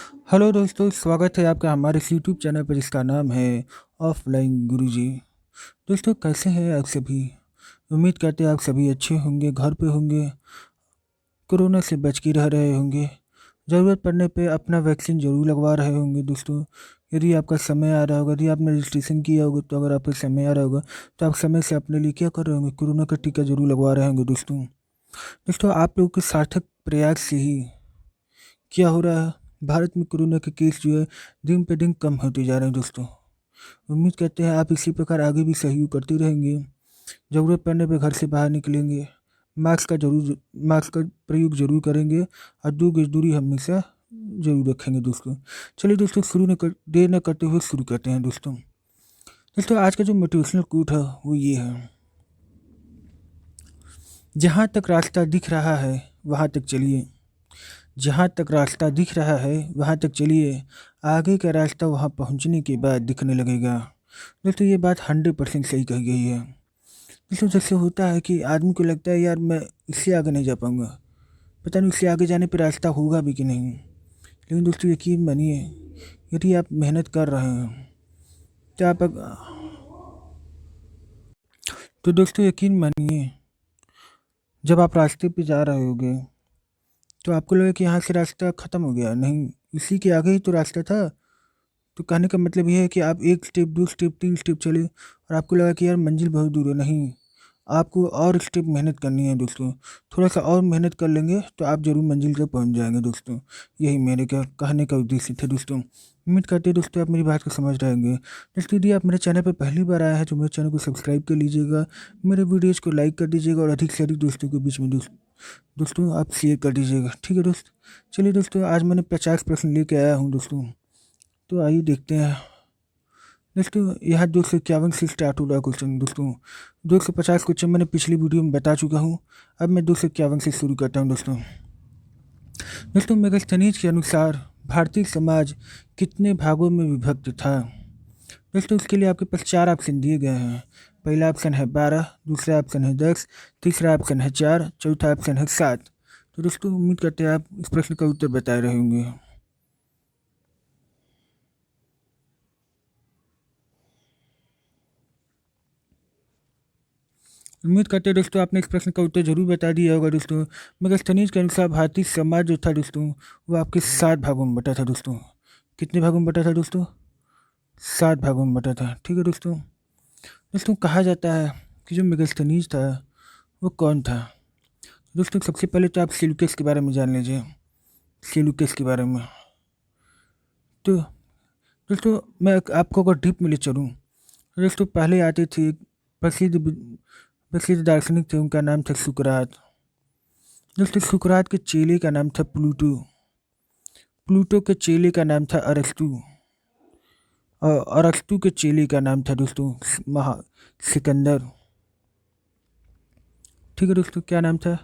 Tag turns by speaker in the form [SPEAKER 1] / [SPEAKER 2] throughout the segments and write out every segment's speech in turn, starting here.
[SPEAKER 1] Hello दोस्तों, स्वागत है आपका हमारे इस यूट्यूब चैनल पर जिसका नाम है ऑफलाइन गुरुजी। दोस्तों, कैसे हैं आप सभी? उम्मीद करते हैं आप सभी अच्छे होंगे, घर पे होंगे, कोरोना से बच के रह रहे होंगे। ज़रूरत पड़ने पे अपना वैक्सीन ज़रूर लगवा रहे होंगे दोस्तों। यदि आपका समय आ रहा होगा, यदि आपने रजिस्ट्रेशन किया होगा, तो अगर आपका समय आ रहा होगा तो आप समय से अपने लिए क्या कर रहे होंगे? कोरोना का टीका ज़रूर लगवा रहे होंगे दोस्तों। दोस्तों, आप लोगों के सार्थक प्रयास से ही क्या हो रहा है, भारत में कोरोना के केस जो है दिन पे दिन कम होते जा रहे हैं दोस्तों। उम्मीद करते हैं आप इसी प्रकार आगे भी सहयोग करते रहेंगे। ज़रूरत पड़ने पे घर से बाहर निकलेंगे, मास्क का प्रयोग ज़रूर करेंगे और 2 गज दूरी हमेशा ज़रूर रखेंगे दोस्तों। चलिए दोस्तों, देर न करते हुए शुरू करते हैं दोस्तों। दोस्तों, आज का जो मोटिवेशनल कोट है वो ये है: जहाँ तक रास्ता दिख रहा है वहाँ तक चलिए, जहाँ तक रास्ता दिख रहा है वहाँ तक चलिए, आगे का रास्ता वहाँ पहुँचने के बाद दिखने लगेगा। दोस्तों, ये बात 100% सही कही गई है। दोस्तों, जैसे होता है कि आदमी को लगता है यार मैं इससे आगे नहीं जा पाऊँगा, पता नहीं इससे आगे जाने पर रास्ता होगा भी कि नहीं। लेकिन दोस्तों, यकीन मानिए, यदि आप मेहनत कर रहे हैं तो तो दोस्तों यकीन मानिए, जब आप रास्ते पे जा रहे होगे तो आपको लगेगा कि यहाँ से रास्ता ख़त्म हो गया, नहीं, इसी के आगे ही तो रास्ता था। तो कहने का मतलब ये है कि आप 1 स्टेप, 2 स्टेप, 3 स्टेप चले और आपको लगा कि यार मंजिल बहुत दूर है। नहीं, आपको और स्टेप मेहनत करनी है दोस्तों। थोड़ा-सा और मेहनत कर लेंगे तो आप ज़रूर मंजिल तक पहुँच जाएँगे दोस्तों। यही मेरे क्या कहने का उद्देश्य था दोस्तों। उम्मीद करते हैं दोस्तों आप मेरी बात को समझ रहे होंगे। दोस्तों, यदि आप मेरे चैनल पर पहली बार आए हैं तो मेरे चैनल को सब्सक्राइब कर लीजिएगा, मेरे वीडियोज़ को लाइक कर दीजिएगा और अधिक से अधिक दोस्तों के बीच में दोस्तों आप शेयर कर दीजिएगा। ठीक है दोस्त? चलिए दोस्तों, आज मैंने 50 प्रश्न लेके आया हूँ दोस्तों। तो आइए देखते हैं। दोस्तों, यह 251 से स्टार्ट हो रहा है क्वेश्चन दोस्तों। 250 क्वेश्चन मैंने पिछली वीडियो में बता चुका हूँ। अब मैं 251 से शुरू करता हूँ दोस्तों। दोस्तों, मेगास्थनीज के अनुसार भारतीय समाज कितने भागों में विभक्त था? दोस्तों, इसके लिए आपके पास 4 ऑप्शन दिए गए हैं। पहला ऑप्शन है 12, दूसरा ऑप्शन है 10, तीसरा ऑप्शन है 4, चौथा ऑप्शन है 7। तो दोस्तों, उम्मीद करते हैं आप इस प्रश्न का उत्तर बता रहे होंगे। उम्मीद करते हैं दोस्तों आपने इस प्रश्न का उत्तर जरूर बता दिया होगा दोस्तों। मगर स्तनीज के अनुसार भारतीय समाज जो था दोस्तों, वो आपके 7 भागों में बटा था दोस्तों। कितने भागों में बटा था दोस्तों? 7 भागों में बटा था। ठीक है दोस्तों। दोस्तों, कहा जाता है कि जो मेगास्थनीज था वो कौन था? दोस्तों, सबसे पहले तो आप सेल्यूकस के बारे में जान लीजिए। सेल्यूकस के बारे में तो दोस्तों, मैं आपको अगर डीप में ले चलूँ तो दोस्तों, पहले आते थे एक प्रसिद्ध दार्शनिक थे, उनका नाम था सुकरात। दोस्तों, सुकरात के चेले का नाम था प्लूटो। प्लूटो के चेले का नाम था अरस्तु। और अरस्तु के चेले का नाम था दोस्तों महा सिकंदर। ठीक है दोस्तों, क्या नाम था?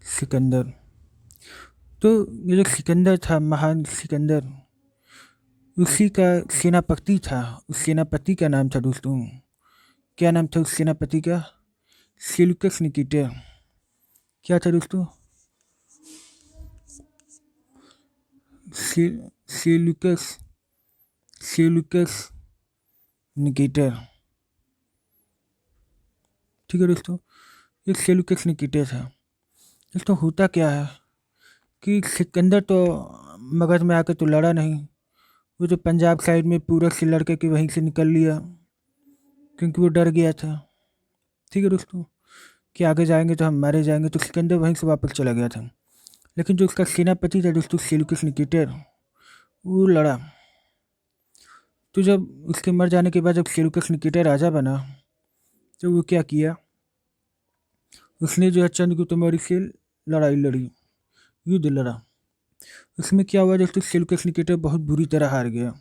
[SPEAKER 1] सिकंदर। तो ये जो सिकंदर था, महान सिकंदर, उसी का सेनापति था। उस सेनापति का नाम था दोस्तों, क्या नाम था उस सेनापति का? Seleucus Nicator. क्या था दोस्तों? से, सेल्यूकस सेल्यूकस निकेटर। ठीक है दोस्तों, ये सेल्यूकस निकेटर था। दोस्तों, होता क्या है कि सिकंदर तो मगध में आकर तो लड़ा नहीं, वो तो पंजाब साइड में पूरब से लड़के के वहीं से निकल लिया, क्योंकि वो डर गया था। ठीक है दोस्तों, कि आगे जाएंगे तो हम मारे जाएंगे, तो सिकंदर वहीं से वापस चला गया था। लेकिन जो उसका सेनापति था दोस्तों, सेल्यूकस निकेटर, वो लड़ा। तो जब उसके मर जाने के बाद जब सेल्यूकस निकेटर राजा बना, तो वो क्या किया, उसने जो है चंद्रगुप्त मौर्य से लड़ाई लड़ी, युद्ध लड़ा। उसमें क्या हुआ दोस्तों, सेल्यूकस निकेटर बहुत बुरी तरह हार गया।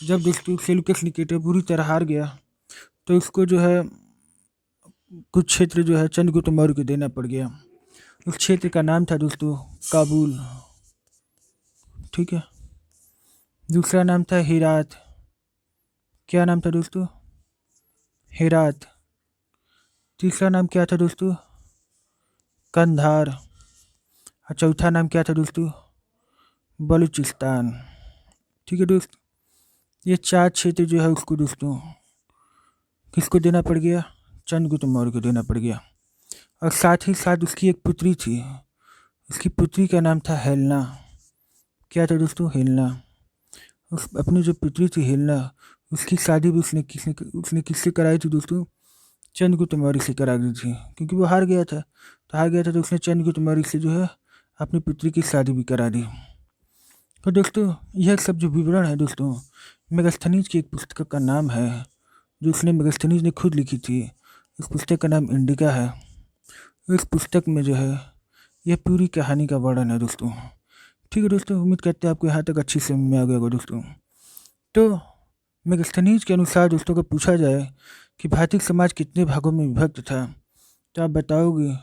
[SPEAKER 1] जब दोस्तों सेल्यूकस निकेटर बुरी तरह हार गया, तो उसको जो है कुछ क्षेत्र जो है चंद्रगुप्त मौर्य को देना पड़ गया। उस क्षेत्र का नाम था दोस्तों काबुल। ठीक है। दूसरा नाम था हेरात। क्या नाम था दोस्तों? हेरात। तीसरा नाम क्या था दोस्तों? कंधार। और चौथा नाम क्या था दोस्तों? बलूचिस्तान। ठीक है दोस्त, ये 4 क्षेत्र जो है उसको दोस्तों किसको देना पड़ गया? चंद्रगुप्त मौर्य को देना पड़ गया। और साथ ही साथ उसकी एक पुत्री थी, उसकी पुत्री का नाम था हेलेना। क्या था दोस्तों? हेलेना। उस अपनी जो पुत्री थी हेलेना, उसकी शादी भी उसने किससे कराई थी दोस्तों? चंद्रगुप्त मौर्य से करा दी थी, क्योंकि वो हार गया था। तो हार गया था तो उसने चंद्रगुप्त मौर्य से जो है अपनी पुत्री की शादी भी करा दी। तो दोस्तों यह सब जो विवरण है दोस्तों, मेगास्थनीज की एक पुस्तक का नाम है, जो उसने मेगास्थनीज ने खुद लिखी थी। इस पुस्तक का नाम इंडिका है। इस पुस्तक में जो है यह पूरी कहानी का वर्णन है दोस्तों। ठीक है दोस्तों, उम्मीद करते हैं आपको यहाँ तक अच्छी समझ में आ गया होगा दोस्तों। तो मेगास्थनीज के अनुसार दोस्तों को पूछा जाए कि भारतीय समाज कितने भागों में विभक्त था, तो आप बताओगे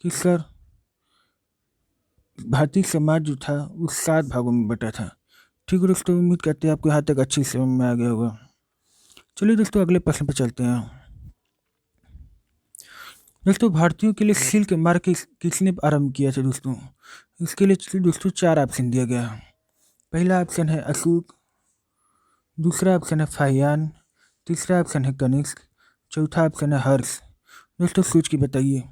[SPEAKER 1] कि सर भारतीय समाज जो था वो 7 भागों में बटा था। ठीक है दोस्तों, उम्मीद करते हैं आपको यहाँ तक अच्छी समझ में आ गया होगा। चलिए दोस्तों अगले प्रश्न पर चलते हैं। दोस्तों भारतीयों के लिए सिल्क मार्ग किसने आरंभ किया था दोस्तों? इसके लिए दोस्तों 4 ऑप्शन दिया गया। पहला ऑप्शन है अशोक, दूसरा ऑप्शन है फाहियान, तीसरा ऑप्शन है कनिष्क, चौथा ऑप्शन है हर्ष। दोस्तों सोच के बताइए।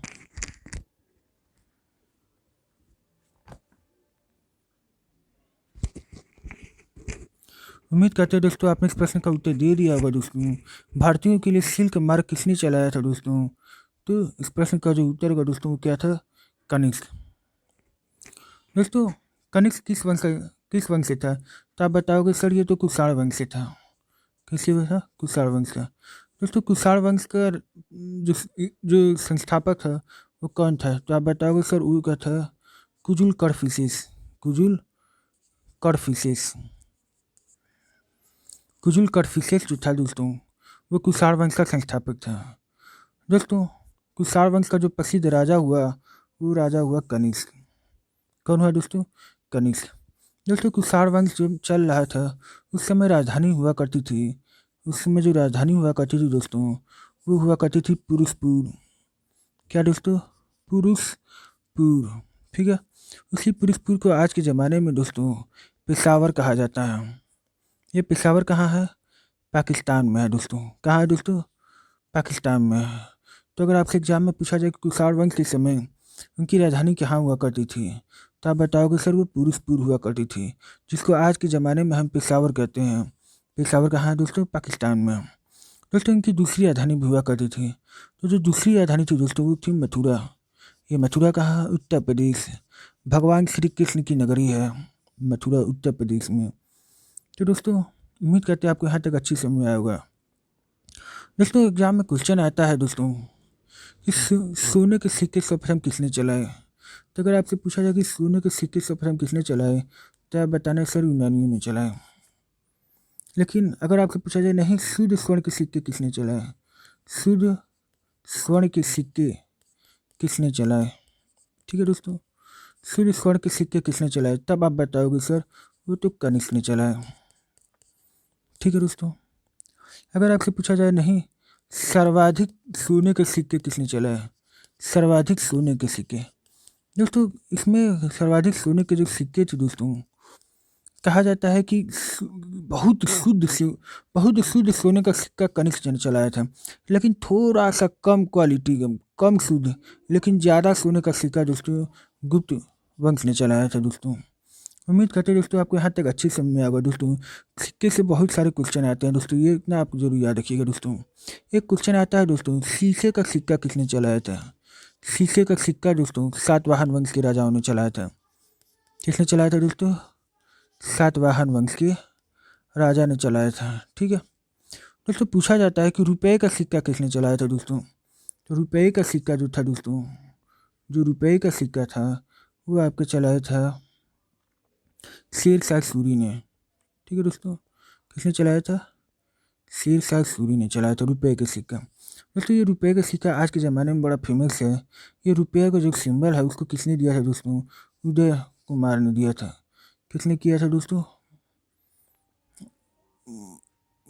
[SPEAKER 1] उम्मीद करते हैं दोस्तों आपने इस प्रश्न का उत्तर दे दिया होगा दोस्तों। भारतीयों के लिए सिल्क मार्ग किसने चलाया था दोस्तों? तो इस प्रश्न का जो उत्तर होगा दोस्तों वो क्या था? कनिष्क। दोस्तों कनिष्क किस वंश से था? तो आप बताओगे सर ये तो कुषाण वंश से था। किससे था? कुषाण वंश का। दोस्तों कुषाण वंश का जो जो संस्थापक था वो कौन था? तो आप बताओगे सर वो क्या था? कुजुल कडफिसेस। कुजुल कडफिसेस। कुजुल कडफिसेस जो था दोस्तों वो कुषाण वंश का संस्थापक था। दोस्तों कुषाण वंश का जो प्रसिद्ध राजा हुआ वो राजा हुआ कनिष्क। कौन हुआ दोस्तों? कनिष्क। दोस्तों कुषाण वंश जो चल रहा था उस समय राजधानी हुआ करती थी। उस समय जो राजधानी हुआ करती थी दोस्तों वो हुआ करती थी पुरुषपुर। क्या दोस्तों? पुरुषपुर। ठीक है, उसी पुरुषपुर को आज के ज़माने में दोस्तों पेशावर कहा जाता है। ये पेशावर कहाँ है? पाकिस्तान में है दोस्तों। कहाँ है दोस्तों? पाकिस्तान में है। तो अगर आपसे एग्जाम में पूछा जाए कि कुषाण वंश के समय उनकी राजधानी कहाँ हुआ करती थी, तो आप बताओगे सर वो पुरुषपुर हुआ करती थी, जिसको आज के ज़माने में हम पेशावर कहते हैं। पेशावर कहाँ है दोस्तों? पाकिस्तान में। दोस्तों इनकी दूसरी राजधानी भी हुआ करती थी। तो जो दूसरी राजधानी थी दोस्तों वो थी मथुरा। ये मथुरा कहाँ है? उत्तर प्रदेश। भगवान श्री कृष्ण की नगरी है मथुरा, उत्तर प्रदेश में। तो दोस्तों उम्मीद करते हैं आपको यहाँ तक अच्छी समझ में आया होगा। दोस्तों एग्जाम में क्वेश्चन आता है दोस्तों कि सोने के सिक्के सर्वप्रथम किसने चलाए? तो अगर आपसे पूछा जाए कि सोने के सिक्के सर्वप्रथम किसने चलाए, तो आप बताना सर यूनानियों ने चलाए। लेकिन अगर आपसे पूछा जाए नहीं शुद्ध स्वर्ण के सिक्के किसने चलाए, शुद्ध स्वर्ण के सिक्के किसने चलाए? ठीक है दोस्तों, शुद्ध स्वर्ण के सिक्के किसने चलाए, तब आप बताओगे सर वो तो कनिष्क ने चलाए। ठीक है दोस्तों, अगर आपसे पूछा जाए नहीं सर्वाधिक सोने के सिक्के किसने चलाए, सर्वाधिक सोने के सिक्के। दोस्तों इसमें सर्वाधिक सोने के जो सिक्के थे दोस्तों कहा जाता है कि बहुत शुद्ध सोने का सिक्का कनिष्क ने चलाया था, लेकिन थोड़ा सा कम क्वालिटी का, कम शुद्ध लेकिन ज़्यादा सोने का सिक्का दोस्तों गुप्त वंश ने चलाया था दोस्तों। उम्मीद करते हैं दोस्तों आपको यहाँ तक अच्छी समझ में आएगा दोस्तों। सिक्के से बहुत सारे क्वेश्चन आते हैं दोस्तों, ये इतना आप जरूर याद रखिएगा दोस्तों। एक क्वेश्चन आता है दोस्तों शीशे का सिक्का किसने चलाया था? शीशे का सिक्का दोस्तों सातवाहन वंश के राजाओं ने चलाया था। किसने चलाया था दोस्तों? सातवाहन वंश के राजा ने चलाया था। ठीक है दोस्तों, पूछा जाता है कि रुपये का सिक्का किसने चलाया था दोस्तों? तो रुपये का सिक्का जो था दोस्तों, जो रुपये का सिक्का था वो आपके चलाया था शेर शाह सूरी ने। ठीक है दोस्तों, किसने चलाया था? शेर शाह सूरी ने चलाया था रुपये का सिक्का। दोस्तों ये रुपये का सिक्का आज के ज़माने में बड़ा फेमस है। ये रुपये का जो सिंबल है उसको किसने दिया था दोस्तों? उदय कुमार ने दिया था। किसने किया था दोस्तों?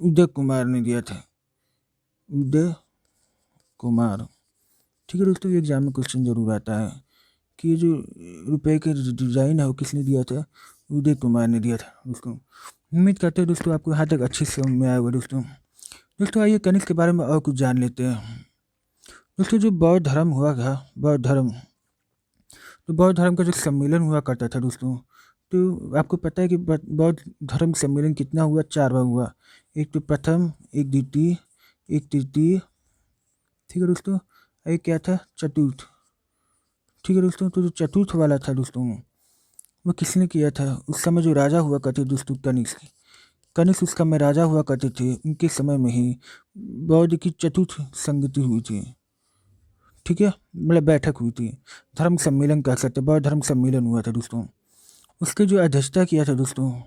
[SPEAKER 1] उदय कुमार ने दिया था। उदय कुमार। ठीक है दोस्तों, ये एग्जाम में क्वेश्चन जरूर आता है कि ये जो रुपये के डिज़ाइन है वो किसने दिया था? उदय कुमार ने दिया था दोस्तों। उम्मीद करते हैं दोस्तों आपको यहाँ तक अच्छी समझ में आया होगा दोस्तों। दोस्तों आइए कनिष्क के बारे में और कुछ जान लेते हैं। दोस्तों जो बौद्ध धर्म हुआ था, बौद्ध धर्म का जो सम्मेलन हुआ करता था दोस्तों, तो आपको पता है कि बौद्ध धर्म सम्मेलन कितना हुआ? 4 बार हुआ। एक तो प्रथम, एक द्वितीय, एक तृतीय, ठीक है दोस्तों, एक क्या था? चतुर्थ, ठीक है दोस्तों। तो जो चतुर्थ वाला था दोस्तों, वो किसने किया था? उस समय जो राजा हुआ करते दोस्तों, कनिष्क उस समय राजा हुआ करते थे, उनके समय में ही बौद्ध की चतुर्थ संगति हुई थी, ठीक है, मतलब बैठक हुई थी, धर्म सम्मेलन कह सकते, बौद्ध धर्म सम्मेलन हुआ था दोस्तों। उसके जो अध्यक्षता किया था दोस्तों,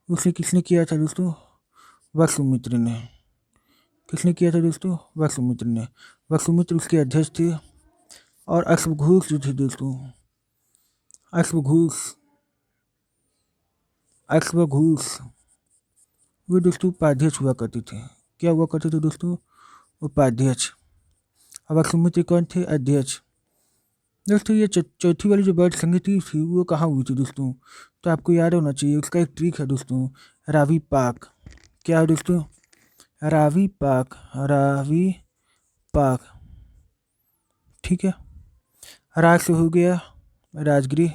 [SPEAKER 1] उसे किसने किया था दोस्तों? वसुमित्र ने। किसने किया था दोस्तों? वसुमित्र ने। वसुमित्र उसके अध्यक्ष थे। और अश्वघोष जो थे दोस्तों, अश्वघोष वो दोस्तों उपाध्यक्ष हुआ करते थे। क्या हुआ करते थे दोस्तों? उपाध्यक्ष। और वसुमित्र कौन थे? अध्यक्ष। दोस्तों ये चौथी वाली जो बौद्ध संगति थी वो कहाँ हुई थी दोस्तों? तो आपको याद होना चाहिए, उसका एक ट्रिक है दोस्तों, रावी पाक। क्या है दोस्तों? रावी पाक, रावी पाक, ठीक है। राज से हो गया राजगृह,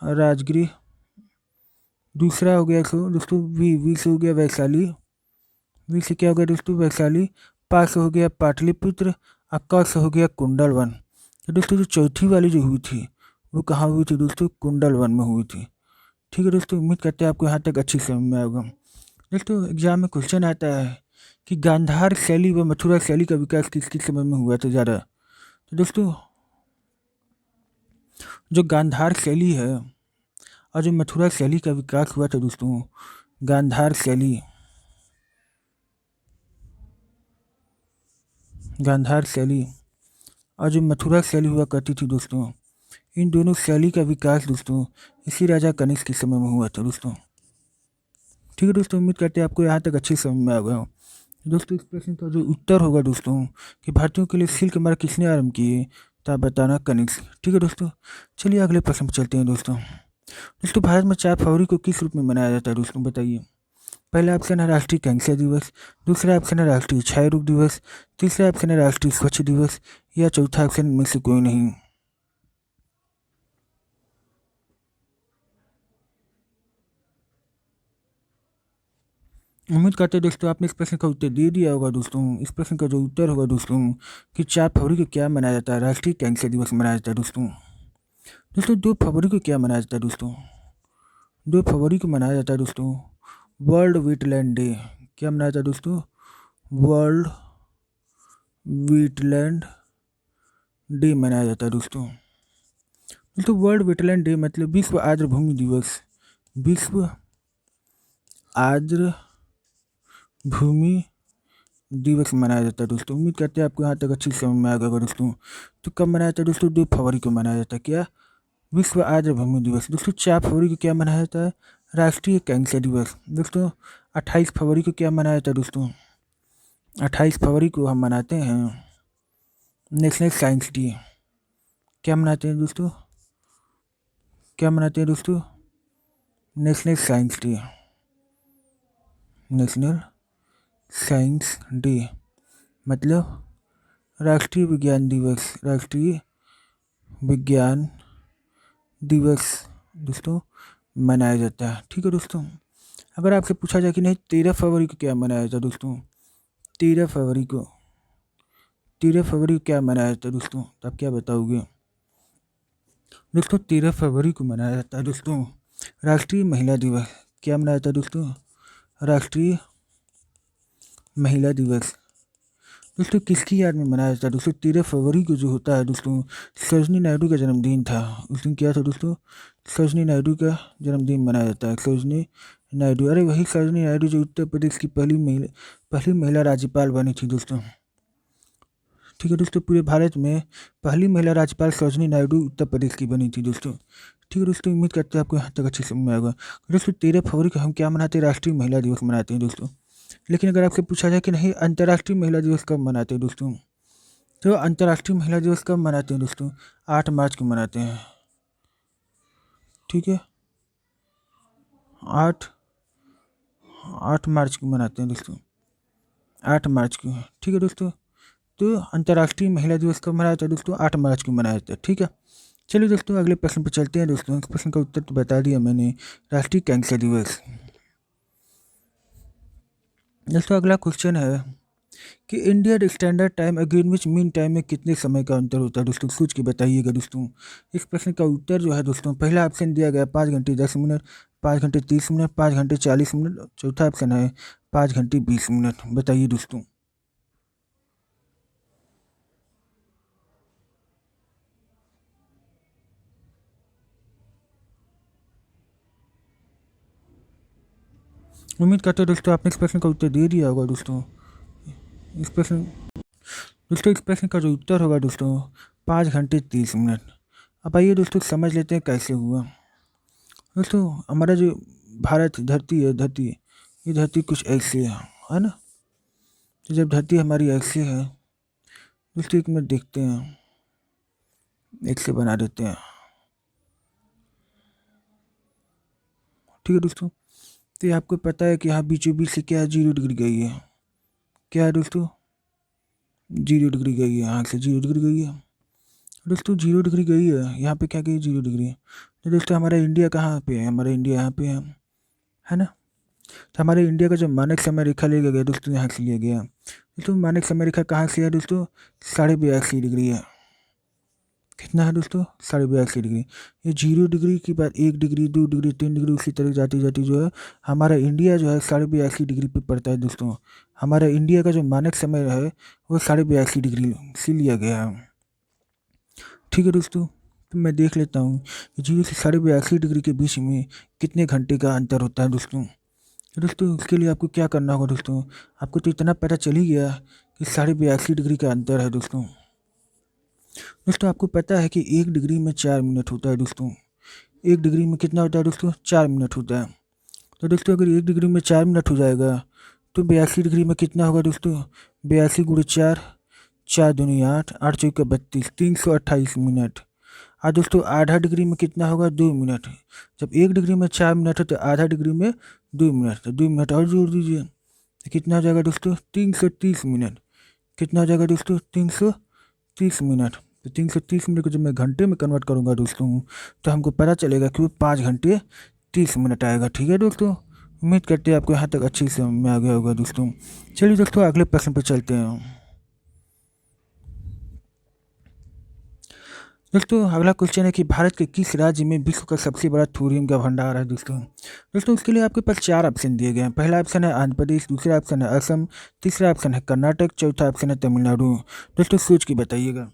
[SPEAKER 1] राजगृह। दूसरा हो गया दोस्तों वी से हो गया वैशाली, वी से क्या हो गया दोस्तों? वैशाली। पा से हो गया पाटलिपुत्र, और क से हो गया कुंडलवन। तो दोस्तों जो चौथी वाली जो हुई थी वो कहाँ हुई थी दोस्तों? कुंडलवन में हुई थी, ठीक है दोस्तों। उम्मीद करते हैं आपको यहाँ तक अच्छी समझ में आएगा। दोस्तों एग्जाम में क्वेश्चन आता है कि गांधार शैली व मथुरा शैली का विकास किसके समय में हुआ था ज़्यादा? तो दोस्तों जो गांधार शैली है और जो मथुरा शैली का विकास हुआ था दोस्तों, गांधार शैली और जो मथुरा शैली हुआ करती थी दोस्तों, इन दोनों शैली का विकास दोस्तों इसी राजा कनिष्क के समय में हुआ था दोस्तों, ठीक है दोस्तों। उम्मीद करते हैं आपको यहाँ तक अच्छी समझ में आ गया हो। दोस्तों इस प्रश्न का जो उत्तर होगा दोस्तों कि भारतीयों के लिए सिल्क मार्ग किसने आरंभ किए? तो आप बताना कनिष्क, ठीक है दोस्तों। चलिए अगले प्रश्न पर चलते हैं दोस्तों। दोस्तों भारत में 4 फरवरी को किस रूप में मनाया जाता है दोस्तों? बताइए। पहला ऑप्शन है राष्ट्रीय कैंसर दिवस, दूसरा ऑप्शन है राष्ट्रीय क्षय रोग दिवस, तीसरा ऑप्शन है राष्ट्रीय स्वच्छ दिवस, या चौथा ऑप्शन में से कोई नहीं। उम्मीद करते हैं दोस्तों आपने इस प्रश्न का उत्तर दे दिया होगा दोस्तों। इस प्रश्न का जो उत्तर होगा दोस्तों कि 4 फरवरी को क्या मनाया जाता है? राष्ट्रीय कैंसर दिवस मनाया जाता है दोस्तों। दोस्तों 2 फरवरी को क्या मनाया जाता है दोस्तों? 2 फरवरी को मनाया जाता है दोस्तों वर्ल्ड वीटलैंड डे। क्या मनाया जाता है दोस्तों? वर्ल्ड वीटलैंड डे मनाया जाता है दोस्तों। दोस्तों वर्ल्ड वीटलैंड डे मतलब विश्व आर्द्र भूमि दिवस, विश्व आर्द्र भूमि दिवस मनाया जाता है दोस्तों। उम्मीद करते हैं आपको यहाँ तक अच्छी समझ में आ गया दोस्तों। तो कब मनाया जाता है दोस्तों? 2 फरवरी को मनाया जाता है। क्या? विश्व आर्द्र भूमि दिवस। दोस्तों 4 फरवरी को क्या मनाया जाता है? राष्ट्रीय कैंसर दिवस। दोस्तों 28 फरवरी को क्या मनाया जाता है दोस्तों? 28 फरवरी को हम मनाते हैं नेशनल साइंस डे। क्या मनाते हैं दोस्तों? क्या मनाते हैं दोस्तों? National science day, national science day मतलब राष्ट्रीय विज्ञान दिवस, राष्ट्रीय विज्ञान दिवस दोस्तों मनाया जाता है, ठीक है दोस्तों। अगर आपसे पूछा जाए कि नहीं 13 फरवरी को क्या मनाया जाता है दोस्तों? 13 फरवरी को क्या मनाया जाता है दोस्तों? तो आप क्या बताओगे दोस्तों? 13 फरवरी को मनाया जाता है दोस्तों राष्ट्रीय महिला दिवस। क्या मनाया जाता है दोस्तों? राष्ट्रीय महिला दिवस। दोस्तों किसकी याद में मनाया जाता है दोस्तों? 13 फरवरी को जो होता है दोस्तों सरोजिनी नायडू का जन्मदिन था। उस दिन क्या था दोस्तों? सरोजिनी नायडू का जन्मदिन मनाया जाता है। सरोजिनी नायडू, अरे वही सरोजिनी नायडू जो उत्तर प्रदेश की पहली महिला राज्यपाल बनी थी दोस्तों, ठीक है दोस्तों। पूरे भारत में पहली महिला राज्यपाल सरोजिनी नायडू उत्तर प्रदेश की बनी थी दोस्तों, ठीक है दोस्तों। उम्मीद करते हैं आपको यहाँ तक अच्छी समझ में आएगा दोस्तों। 13 फरवरी को हम क्या मनाते हैं? राष्ट्रीय महिला दिवस मनाते हैं दोस्तों। लेकिन अगर आपसे पूछा जाए कि नहीं अंतर्राष्ट्रीय महिला दिवस कब मनाते हैं दोस्तों? तो अंतर्राष्ट्रीय महिला दिवस कब मनाते हैं दोस्तों? 8 मार्च को मनाते हैं, ठीक है, 8 8 मार्च को मनाते हैं दोस्तों, 8 मार्च को, ठीक है दोस्तों। तो अंतर्राष्ट्रीय महिला दिवस कब मनाया जाता है दोस्तों? 8 मार्च को मनाया जाता है, ठीक है। चलिए दोस्तों अगले प्रश्न पर चलते हैं दोस्तों। इस प्रश्न का उत्तर तो बता दिया मैंने, राष्ट्रीय कैंसर दिवस। दोस्तों अगला क्वेश्चन है कि इंडियन स्टैंडर्ड टाइम और ग्रीनविच मीन टाइम में कितने समय का अंतर होता है दोस्तों? सोच के बताइएगा दोस्तों। इस प्रश्न का उत्तर जो है दोस्तों, पहला ऑप्शन दिया गया 5 घंटे 10 मिनट, 5 घंटे 30 मिनट, 5 घंटे 40 मिनट, चौथा ऑप्शन है 5 घंटे 20 मिनट। बताइए दोस्तों। उम्मीद करते हैं दोस्तों आपने इस प्रश्न का उत्तर दे दिया होगा दोस्तों। इस प्रश्न दोस्तों इस प्रश्न का जो उत्तर होगा दोस्तों 5 घंटे 30 मिनट। अब आइए दोस्तों समझ लेते हैं कैसे हुआ। दोस्तों हमारा जो भारत धरती है, ये धरती कुछ ऐसी है ना। तो जब धरती हमारी ऐसी है दोस्तों, एक मिनट देखते हैं, एक से बना देते हैं, ठीक है दोस्तों। तो ये आपको पता है कि यहाँ बीचों बीच से क्या 0 डिग्री गई है, क्या है दोस्तों? 0 डिग्री गई है, यहाँ से 0 डिग्री गई है दोस्तों, 0 डिग्री गई है। यहाँ पे क्या गई? 0 डिग्री। तो दोस्तों हमारा इंडिया कहाँ पे है? हमारा इंडिया यहाँ पे है ना। तो हमारे इंडिया का जो मानक समय रेखा लिया गया दोस्तों, यहाँ से लिया गया दोस्तों। मानक समय रेखा कहाँ से है दोस्तों? 82.5 डिग्री है। कितना है दोस्तों? 82.5 डिग्री। ये 0 डिग्री की बात 1 डिग्री 2 डिग्री 3 डिग्री उसी तरह जाती जाती जो है हमारा इंडिया जो है 82.5 डिग्री पे पड़ता है दोस्तों। हमारा इंडिया का जो मानक समय है वो 82.5 डिग्री से लिया गया है, ठीक है दोस्तों। तो मैं देख लेता हूँ कि 0 से 82.5 डिग्री के बीच में कितने घंटे का अंतर होता है दोस्तों। तो दोस्तों उसके लिए आपको क्या करना होगा दोस्तों? आपको तो इतना पता चल ही गया कि 82.5 डिग्री का अंतर है दोस्तों। दोस्तों आपको पता है कि 1 डिग्री में 4 मिनट होता है दोस्तों। 1 डिग्री में कितना होता है दोस्तों? 4 मिनट होता है। तो दोस्तों अगर 1 डिग्री में 4 मिनट हो जाएगा तो 82 डिग्री में कितना होगा दोस्तों? 82 गुणे 4, 4 दूनी 8, 8 चौके 32, 328 मिनट। और दोस्तों आधा डिग्री में कितना होगा? 2 मिनट। जब 1 डिग्री में 4 मिनट है तो आधा डिग्री में 2 मिनट, तो 2 मिनट और जोड़ दीजिए तो कितना हो जाएगा दोस्तों? 330 मिनट। कितना हो जाएगा दोस्तों? 330 मिनट। तो 330 मिनट को जब मैं घंटे में कन्वर्ट करूँगा दोस्तों तो हमको पता चलेगा कि वो 5 घंटे 30 मिनट आएगा, ठीक है दोस्तों। उम्मीद करते हैं आपको यहाँ तक अच्छी से समझ में आ गया होगा दोस्तों। चलिए दोस्तों अगले प्रश्न पर चलते हैं। दोस्तों अगला क्वेश्चन है कि भारत के किस राज्य में विश्व का सबसे बड़ा थोरियम का भंडार है दोस्तों? दोस्तों उसके लिए आपके पास 4 ऑप्शन दिए गए हैं। पहला ऑप्शन है आंध्र प्रदेश, दूसरा ऑप्शन है असम, तीसरा ऑप्शन है कर्नाटक, चौथा ऑप्शन है तमिलनाडु। दोस्तों सोच के बताइएगा।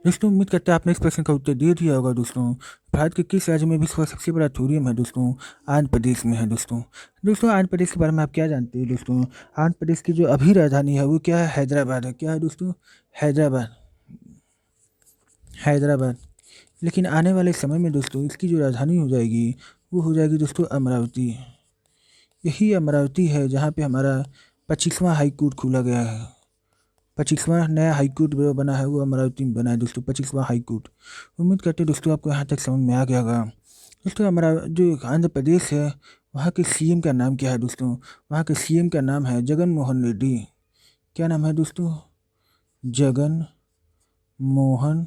[SPEAKER 1] दोस्तों उम्मीद करते हैं आपने इस प्रश्न का उत्तर दे दिया होगा दोस्तों। भारत के किस राज्य में विश्व का सबसे बड़ा थोरियम है दोस्तों? आंध्र प्रदेश में है दोस्तों। दोस्तों आंध्र प्रदेश के बारे में आप क्या जानते हैं दोस्तों? आंध्र प्रदेश की जो अभी राजधानी है वो क्या है? हैदराबाद है। क्या है दोस्तों? हैदराबाद, हैदराबाद। लेकिन आने वाले समय में दोस्तों इसकी जो राजधानी हो जाएगी वो हो जाएगी दोस्तों अमरावती। यही अमरावती है जहाँ पे हमारा 25वां हाई कोर्ट खोला गया है। 25वां नया हाई कोर्ट जो बना है वो अमरावती में बना है दोस्तों, 25वां हाई कोर्ट। उम्मीद करते हैं दोस्तों आपको यहाँ तक समझ में आ गया होगा। दोस्तों हमारा जो आंध्र प्रदेश है वहाँ के सीएम का नाम क्या है दोस्तों? वहाँ के सीएम का नाम है जगन मोहन रेड्डी। क्या नाम है दोस्तों? जगन मोहन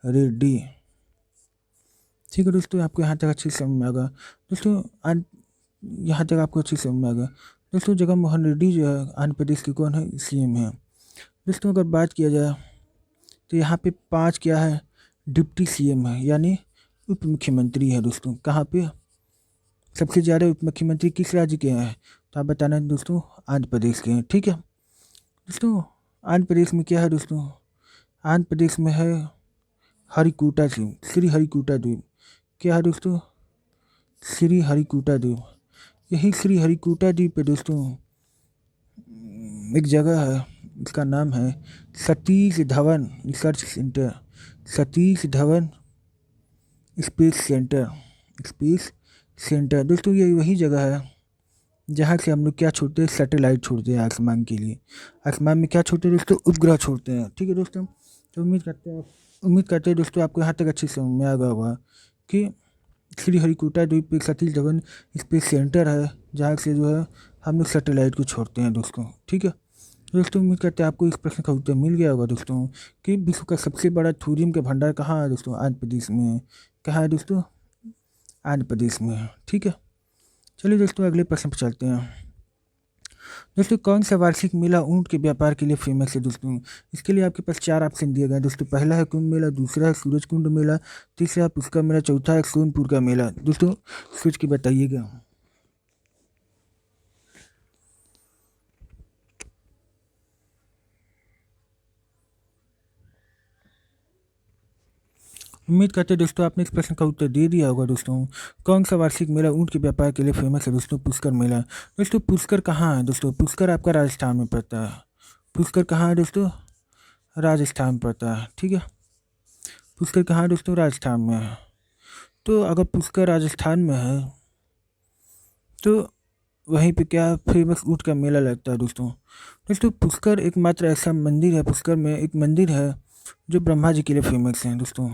[SPEAKER 1] रेड्डी, ठीक है दोस्तों। आपको यहाँ तक अच्छी समझ में आ गया दोस्तों। यहाँ तक आपको अच्छी समझ में आ गया दोस्तों। जगन मोहन रेड्डी जो है आंध्र प्रदेश के कौन है? सीएम है दोस्तों। अगर बात किया जाए तो यहाँ पे 5 क्या है? डिप्टी सीएम है, यानी उप मुख्यमंत्री है दोस्तों। कहाँ पे सबसे ज़्यादा उप मुख्यमंत्री किस राज्य के हैं? तो आप बताना है दोस्तों आंध्र प्रदेश के हैं, ठीक है दोस्तों। आंध्र प्रदेश में क्या है दोस्तों? आंध्र प्रदेश में है हरिकोटा द्वीप, श्री हरिकोटा द्वीप। क्या है दोस्तों? श्री हरिकोटा द्वीप। यही श्री हरिकोटा द्वीप पे दोस्तों एक जगह है, इसका नाम है Satish Dhawan research centre. Satish Dhawan space centre, space centre दोस्तों ये वही जगह है जहाँ से हम लोग क्या छोड़ते हैं, सैटेलाइट छोड़ते हैं आसमान के लिए। आसमान में क्या छोड़ते हैं दोस्तों, उपग्रह छोड़ते हैं। ठीक है दोस्तों, तो उम्मीद करते हैं दोस्तों आपको यहाँ तक अच्छी समझ में आ गया होगा कि श्रीहरिकोटा द्वीप पे सतीश धवन स्पेस सेंटर है, जहाँ से जो है हम लोग सैटेलाइट को छोड़ते हैं दोस्तों। ठीक है दोस्तों, उम्मीद करते हैं आपको इस प्रश्न का उत्तर मिल गया होगा दोस्तों कि विश्व का सबसे बड़ा थोरियम का भंडार कहाँ है दोस्तों, आंध्र प्रदेश में है। कहाँ है दोस्तों, आंध्र प्रदेश में है। ठीक है, चलिए दोस्तों अगले प्रश्न पर चलते हैं। दोस्तों कौन सा वार्षिक मेला ऊंट के व्यापार के लिए फेमस है दोस्तों। इसके लिए आपके पास 4 ऑप्शन दिए गए हैं दोस्तों। पहला है कुंभ मेला, दूसरा है सूरज कुंड मेला, तीसरा है पुष्कर मेला, चौथा है सोनपुर का मेला। दोस्तों सोच के बताइएगा। उम्मीद करते हैं दोस्तों आपने इस प्रश्न का उत्तर दे दिया होगा दोस्तों। कौन सा वार्षिक मेला ऊंट के व्यापार के लिए फेमस है दोस्तों, पुष्कर मेला। दोस्तों पुष्कर कहाँ है दोस्तों, पुष्कर आपका राजस्थान में पड़ता है। पुष्कर कहाँ है दोस्तों, राजस्थान में पड़ता है। ठीक है, पुष्कर कहाँ है दोस्तों, राजस्थान में है। तो अगर पुष्कर राजस्थान में है तो वहीं पे क्या फेमस ऊँट का मेला लगता है दोस्तों। दोस्तों पुष्कर एकमात्र ऐसा मंदिर है, पुष्कर में एक मंदिर है जो ब्रह्मा जी के लिए फेमस है दोस्तों।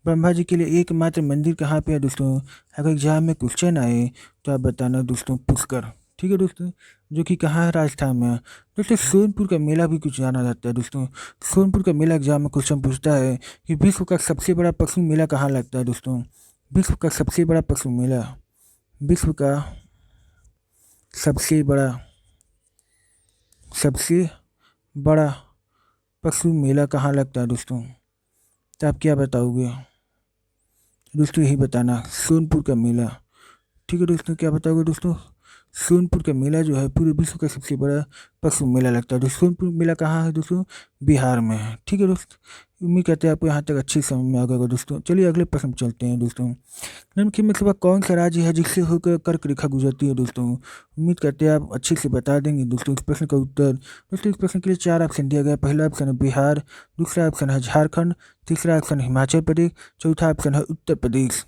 [SPEAKER 1] ब्रह्मा जी के लिए एकमात्र मंदिर कहाँ पे है दोस्तों, अगर एग्जाम में क्वेश्चन आए तो आप बताना दोस्तों पुष्कर। ठीक है दोस्तों, जो कि कहाँ है, राजस्थान में है। दोस्तों सोनपुर का मेला भी कुछ जाना जाता है दोस्तों। सोनपुर का मेला एग्जाम में क्वेश्चन पूछता है कि विश्व का सबसे बड़ा पशु मेला कहाँ लगता है दोस्तों। विश्व का सबसे बड़ा पशु मेला, विश्व का सबसे बड़ा पशु मेला कहाँ लगता है दोस्तों। तो आप क्या बताओगे दोस्तों, यही बताना, सोनपुर का मेला। ठीक है दोस्तों, क्या बताओगे दोस्तों, सोनपुर का मेला जो है पूरे विश्व का सबसे बड़ा पशु मेला लगता है। दोस्तों सोनपुर मेला कहाँ है दोस्तों, बिहार में है। ठीक है दोस्तों, उम्मीद करते हैं आपको यहाँ तक अच्छी समझ में आ गया होगा दोस्तों। चलिए अगले प्रश्न पर चलते हैं दोस्तों। निम्नलिखित में से वह कौन सा राज्य है जिससे होकर कर्क रेखा गुजरती है दोस्तों। उम्मीद करते हैं आप अच्छे से बता देंगे दोस्तों इस प्रश्न का उत्तर। दोस्तों इस प्रश्न के लिए 4 ऑप्शन दिया गया। पहला ऑप्शन है बिहार, दूसरा ऑप्शन है झारखंड, तीसरा ऑप्शन है हिमाचल प्रदेश, चौथा ऑप्शन है उत्तर प्रदेश।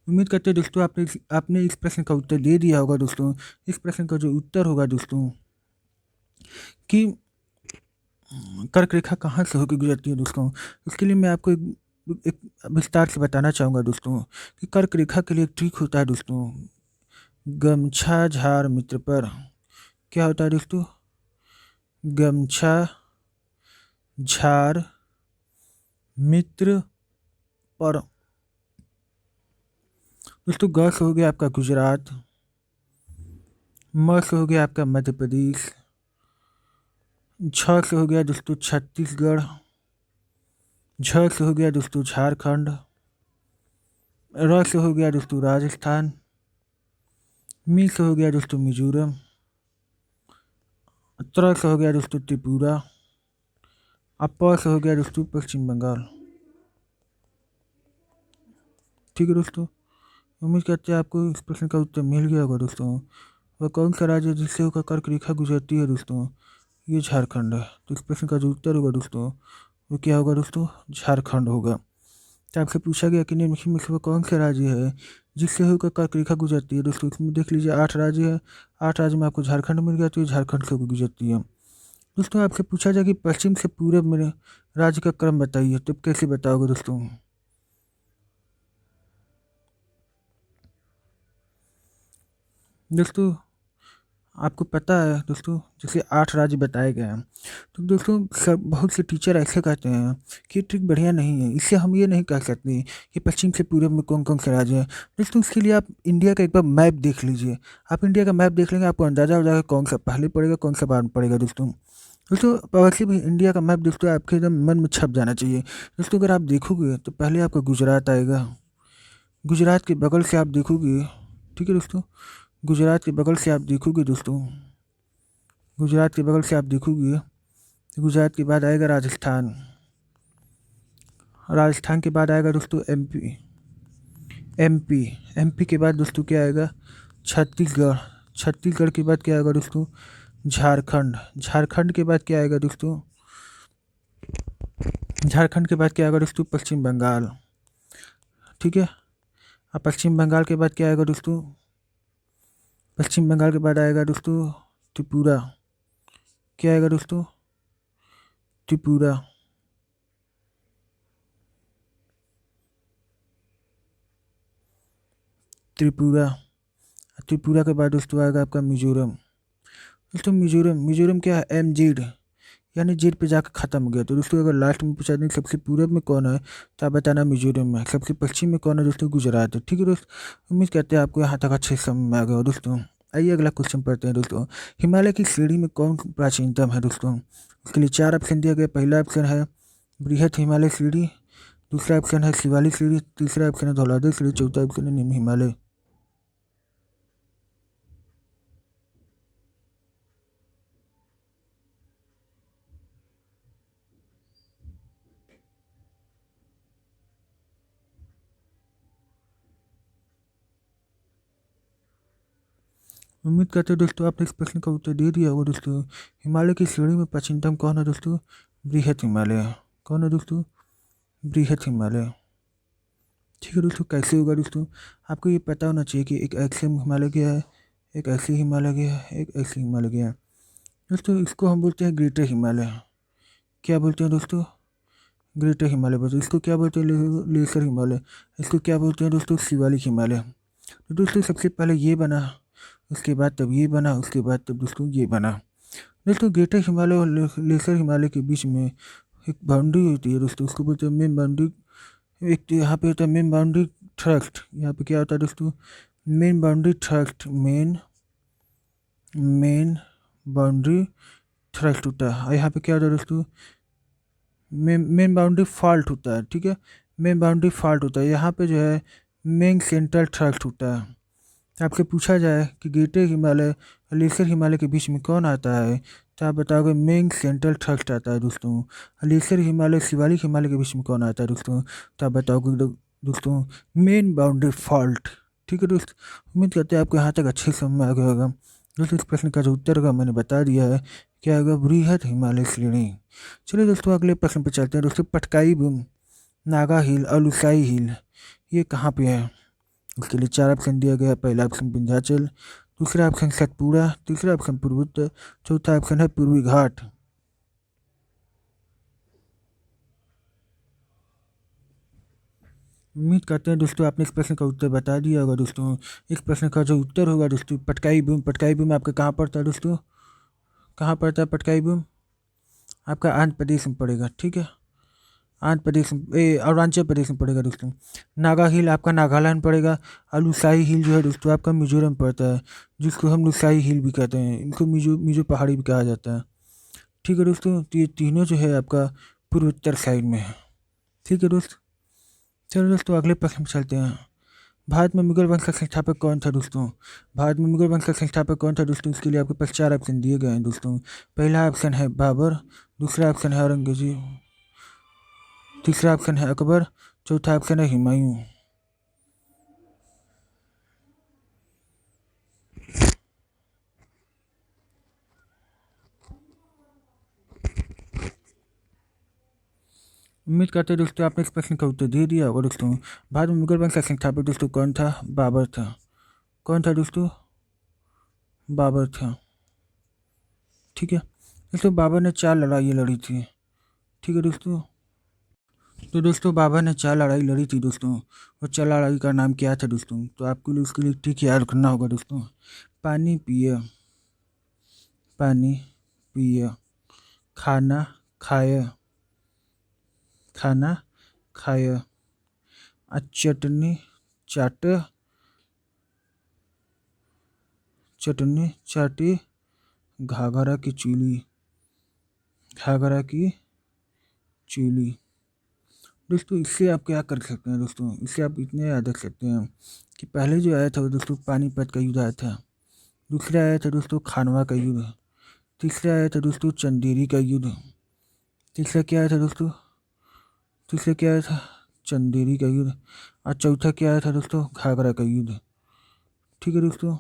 [SPEAKER 1] उम्मीद करते हैं दोस्तों आपने इस प्रश्न का उत्तर दे दिया होगा दोस्तों। इस प्रश्न का जो उत्तर होगा दोस्तों कि कर्क रेखा कहाँ से होकर गुजरती है दोस्तों, इसके लिए मैं आपको एक विस्तार से बताना चाहूँगा दोस्तों कि कर्क रेखा के लिए एक ट्रिक होता है दोस्तों, गमछा झार मित्र पर। क्या होता है दोस्तों, गमछा झार मित्र पर। दोस्तों ग से हो गया आपका गुजरात, म से हो गया आपका मध्य प्रदेश, छ से हो गया दोस्तों छत्तीसगढ़, झ से हो गया दोस्तों झारखंड, र से हो गया दोस्तों राजस्थान, मी से हो गया दोस्तों मिजोरम, त्र से हो गया दोस्तों त्रिपुरा, अब प से हो गया दोस्तों पश्चिम बंगाल। ठीक है दोस्तों, उम्मीद करते हैं आपको इस प्रश्न का उत्तर मिल गया होगा दोस्तों। वह कौन सा राज्य है जिससे होकर कर्क रेखा गुजरती है दोस्तों, ये झारखंड है। तो इस प्रश्न का जो उत्तर होगा दोस्तों वो क्या होगा दोस्तों, झारखंड होगा। तो आपसे पूछा गया कि निम्नलिखित में से वह कौन सा राज्य है जिससे होकर कर्क रेखा गुजरती है दोस्तों। इसमें देख लीजिए 8 राज्य है, 8 राज्य में आपको झारखंड मिल गया, तो ये झारखंड से होकर गुजरती है। दोस्तों आपसे पूछा जाए कि पश्चिम से पूरब में राज्य का क्रम बताइए, तो कैसे बताओगे दोस्तों। दोस्तों आपको पता है दोस्तों, जैसे 8 राज्य बताए गए हैं, तो दोस्तों सब बहुत से टीचर ऐसे कहते हैं कि ट्रिक बढ़िया नहीं है, इससे हम ये नहीं कह सकते कि पश्चिम से पूरब में कौन कौन से राज्य हैं। दोस्तों उसके लिए आप इंडिया का एक बार मैप देख लीजिए। आप इंडिया का मैप देख लेंगे, आपको अंदाज़ा हो जाएगा कौन सा पहले पड़ेगा कौन सा बाद में पड़ेगा दोस्तों। दोस्तों वैसे भी इंडिया का मैप दोस्तों आपके एकदम मन में छप जाना चाहिए। दोस्तों अगर आप देखोगे तो पहले आपका गुजरात आएगा, गुजरात के बगल से आप देखोगे, ठीक है दोस्तों, गुजरात के बगल से आप देखोगे दोस्तों, गुजरात के बगल से आप देखोगे तो गुजरात के बाद आएगा राजस्थान, राजस्थान के बाद आएगा दोस्तों एमपी, एमपी एमपी के बाद दोस्तों क्या आएगा, छत्तीसगढ़, छत्तीसगढ़ के बाद क्या आएगा दोस्तों, झारखंड, झारखंड के बाद क्या आएगा दोस्तों, झारखंड के बाद क्या आएगा दोस्तों? पश्चिम बंगाल। ठीक है। अब पश्चिम बंगाल के बाद क्या आएगा दोस्तों? पश्चिम बंगाल के बाद आएगा दोस्तों त्रिपुरा। क्या आएगा दोस्तों? त्रिपुरा। त्रिपुरा। त्रिपुरा के बाद दोस्तों आएगा आपका मिजोरम। दोस्तों मिजोरम, मिजोरम क्या है? एम जेड, यानी जेड पे जाकर खत्म हो गया। तो दोस्तों अगर लास्ट में पूछा दें सबसे पूरब में कौन है, तो आप बताना मिजोरम है। सबसे पश्चिम में कौन है दोस्तों? गुजरात है। ठीक है दोस्त, उम्मीद करते हैं आपको यहाँ तक अच्छे से समझ में आ गया हो दोस्तों। आइए अगला क्वेश्चन पढ़ते हैं दोस्तों। हिमालय की श्रेणी में कौन प्राचीनतम है दोस्तों? उसके लिए 4 ऑप्शन दिया गया। पहला ऑप्शन है बृहत हिमालय श्रेणी, दूसरा ऑप्शन है शिवालिक श्रेणी, तीसरा ऑप्शन है धौलाधर श्रेणी, चौथा ऑप्शन है निम्न हिमालय। उम्मीद करते हैं दोस्तों आपने इस प्रश्न का उत्तर दे दिया होगा दोस्तों। हिमालय की श्रेणी में प्राचीनतम कौन है दोस्तों? बृहत हिमालय। कौन है दोस्तों? बृहत हिमालय। ठीक है दोस्तों, कैसे होगा दोस्तों? आपको ये पता होना चाहिए कि एक ऐसे हिमालय गया है, एक ऐसी हिमालय गया है, एक ऐसी हिमालय गया है। दोस्तों इसको हम बोलते हैं ग्रेटर हिमालय। क्या बोलते हैं दोस्तों? ग्रेटर हिमालय बोलते हैं। इसको क्या बोलते हैं? लेसर हिमालय। इसको क्या बोलते हैं दोस्तों? शिवालिक हिमालय। तो दोस्तों सबसे पहले ये बना, उसके बाद तब ये बना, उसके बाद तब दोस्तों ये बना। दोस्तों ग्रेटर हिमालय और लेसर हिमालय के बीच में एक बाउंड्री होती है दोस्तों, उसको बोलते हैं मेन बाउंड्री। एक तो यहाँ पे होता है मेन बाउंड्री थ्रस्ट। यहाँ पे क्या होता है दोस्तों? Main boundary thrust. Main boundary thrust होता है। और यहाँ पे क्या होता है दोस्तों? मेन बाउंड्री फॉल्ट होता है। ठीक है, मेन बाउंड्री फॉल्ट होता है। यहाँ पे जो है मेन सेंट्रल थ्रस्ट होता है। आपसे पूछा जाए कि ग्रेटर हिमालय और लेसर हिमालय के बीच में कौन आता है, तो आप बताओगे मेन सेंट्रल थ्रस्ट आता है दोस्तों। लेसर हिमालय शिवालिक हिमालय के बीच में कौन आता है दोस्तों, तो आप बताओगे दोस्तों मेन बाउंड्री फॉल्ट। ठीक है दोस्त, उम्मीद करते हैं आपको यहाँ तक अच्छे से समझ में आ गया होगा। दोस्तों इस प्रश्न का जो उत्तर होगा मैंने बता दिया है, क्या होगा? बृहत हिमालय श्रेणी। चलिए दोस्तों अगले प्रश्न पर चलते हैं दोस्तों। पटकाई बूम, नागा हिल और लुसाई हिल ये कहाँ पे है? उसके लिए 4 ऑप्शन दिया गया। पहला ऑप्शन विंध्याचल, दूसरा ऑप्शन सतपुड़ा, तीसरा ऑप्शन पूर्वोत्तर, चौथा ऑप्शन है पूर्वी घाट। उम्मीद करते हैं दोस्तों आपने इस प्रश्न का उत्तर बता दिया होगा दोस्तों। इस प्रश्न का जो उत्तर होगा दोस्तों पटकाई बूम। पटकाई बूम आपका कहाँ पड़ता है दोस्तों? कहाँ पड़ता है पटकाई बूम? आपका आंध्र प्रदेश में पड़ेगा। ठीक है, आंध्र प्रदेश में, अरुणाचल प्रदेश में पड़ेगा दोस्तों। नागा हिल आपका नागालैंड में पड़ेगा। और लुसाई हिल जो है दोस्तों आपका मिजोरम पड़ता है, जिसको हम लुसाई हिल भी कहते हैं। इनको मिजो पहाड़ी भी कहा जाता है। ठीक है दोस्तों, तो ये तीनों जो है आपका पूर्वोत्तर साइड में है। ठीक है दोस्त, चलो दोस्तों अगले प्रश्न पर चलते हैं। भारत में मुगल वंश का संस्थापक कौन था दोस्तों? भारत में मुगल वंश का संस्थापक कौन था दोस्तों? इसके लिए आपके पास 4 ऑप्शन दिए गए हैं दोस्तों। पहला ऑप्शन है बाबर, दूसरा ऑप्शन है औरंगजेब, तीसरा ऑप्शन है अकबर, चौथा ऑप्शन है हुमायूं। उम्मीद करते हैं दोस्तों आपने इस प्रश्न का उत्तर दे दिया होगा दोस्तों। भारत में मुगल वंश का संस्थापक दोस्तों कौन था? बाबर था। कौन था दोस्तों? बाबर था। ठीक है दोस्तों, बाबर ने 4 लड़ाइयाँ लड़ी थी। ठीक है दोस्तों, तो दोस्तों बाबर ने 4 लड़ाई लड़ी थी दोस्तों। वो 4 लड़ाई का नाम क्या था दोस्तों? तो आपको लिए उसके लिए ठीक याद रखना होगा दोस्तों। पानी पिए, पानी पिए, खाना खाए, खाना खाए, चटनी चाटे, चटनी चाटी, घाघरा की चूली, घाघरा की चूली। दोस्तों इससे आप क्या कर सकते हैं दोस्तों? इससे आप इतने याद रख सकते हैं कि पहले जो आया था वो दोस्तों पानीपत का युद्ध आया था, दूसरा आया था दोस्तों खानवा का युद्ध, तीसरा आया था दोस्तों चंदेरी का युद्ध, तीसरा क्या आया था दोस्तों? तीसरा क्या आया था? चंदेरी का युद्ध। और चौथा क्या आया था दोस्तों? घाघरा का युद्ध। ठीक है दोस्तों,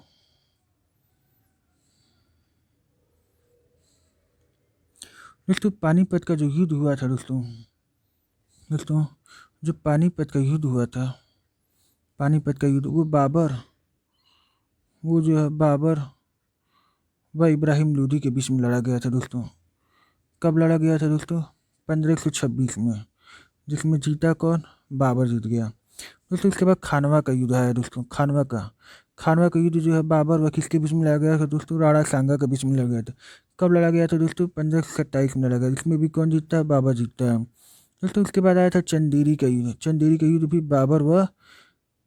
[SPEAKER 1] दोस्तों पानीपत का जो युद्ध हुआ था दोस्तों, दोस्तों जो पानीपत का युद्ध हुआ था, पानीपत का युद्ध, वो जो है बाबर व इब्राहिम लोदी के बीच में लड़ा गया था दोस्तों। कब लड़ा गया था दोस्तों? 1526 में, जिसमें जीता कौन? बाबर जीत गया दोस्तों। इसके बाद खानवा का युद्ध आया दोस्तों। खानवा का युद्ध जो है बाबर व किसके बीच में लड़ा गया था दोस्तों? राणा सांगा के बीच में लड़ा गया था। कब लड़ा गया था दोस्तों? 1527 में लड़ा गया। इसमें भी कौन जीतता है? बाबर जीतता है दोस्तों। उसके बाद आया था चंदेरी का युद्ध। चंदेरी का युद्ध भी बाबर व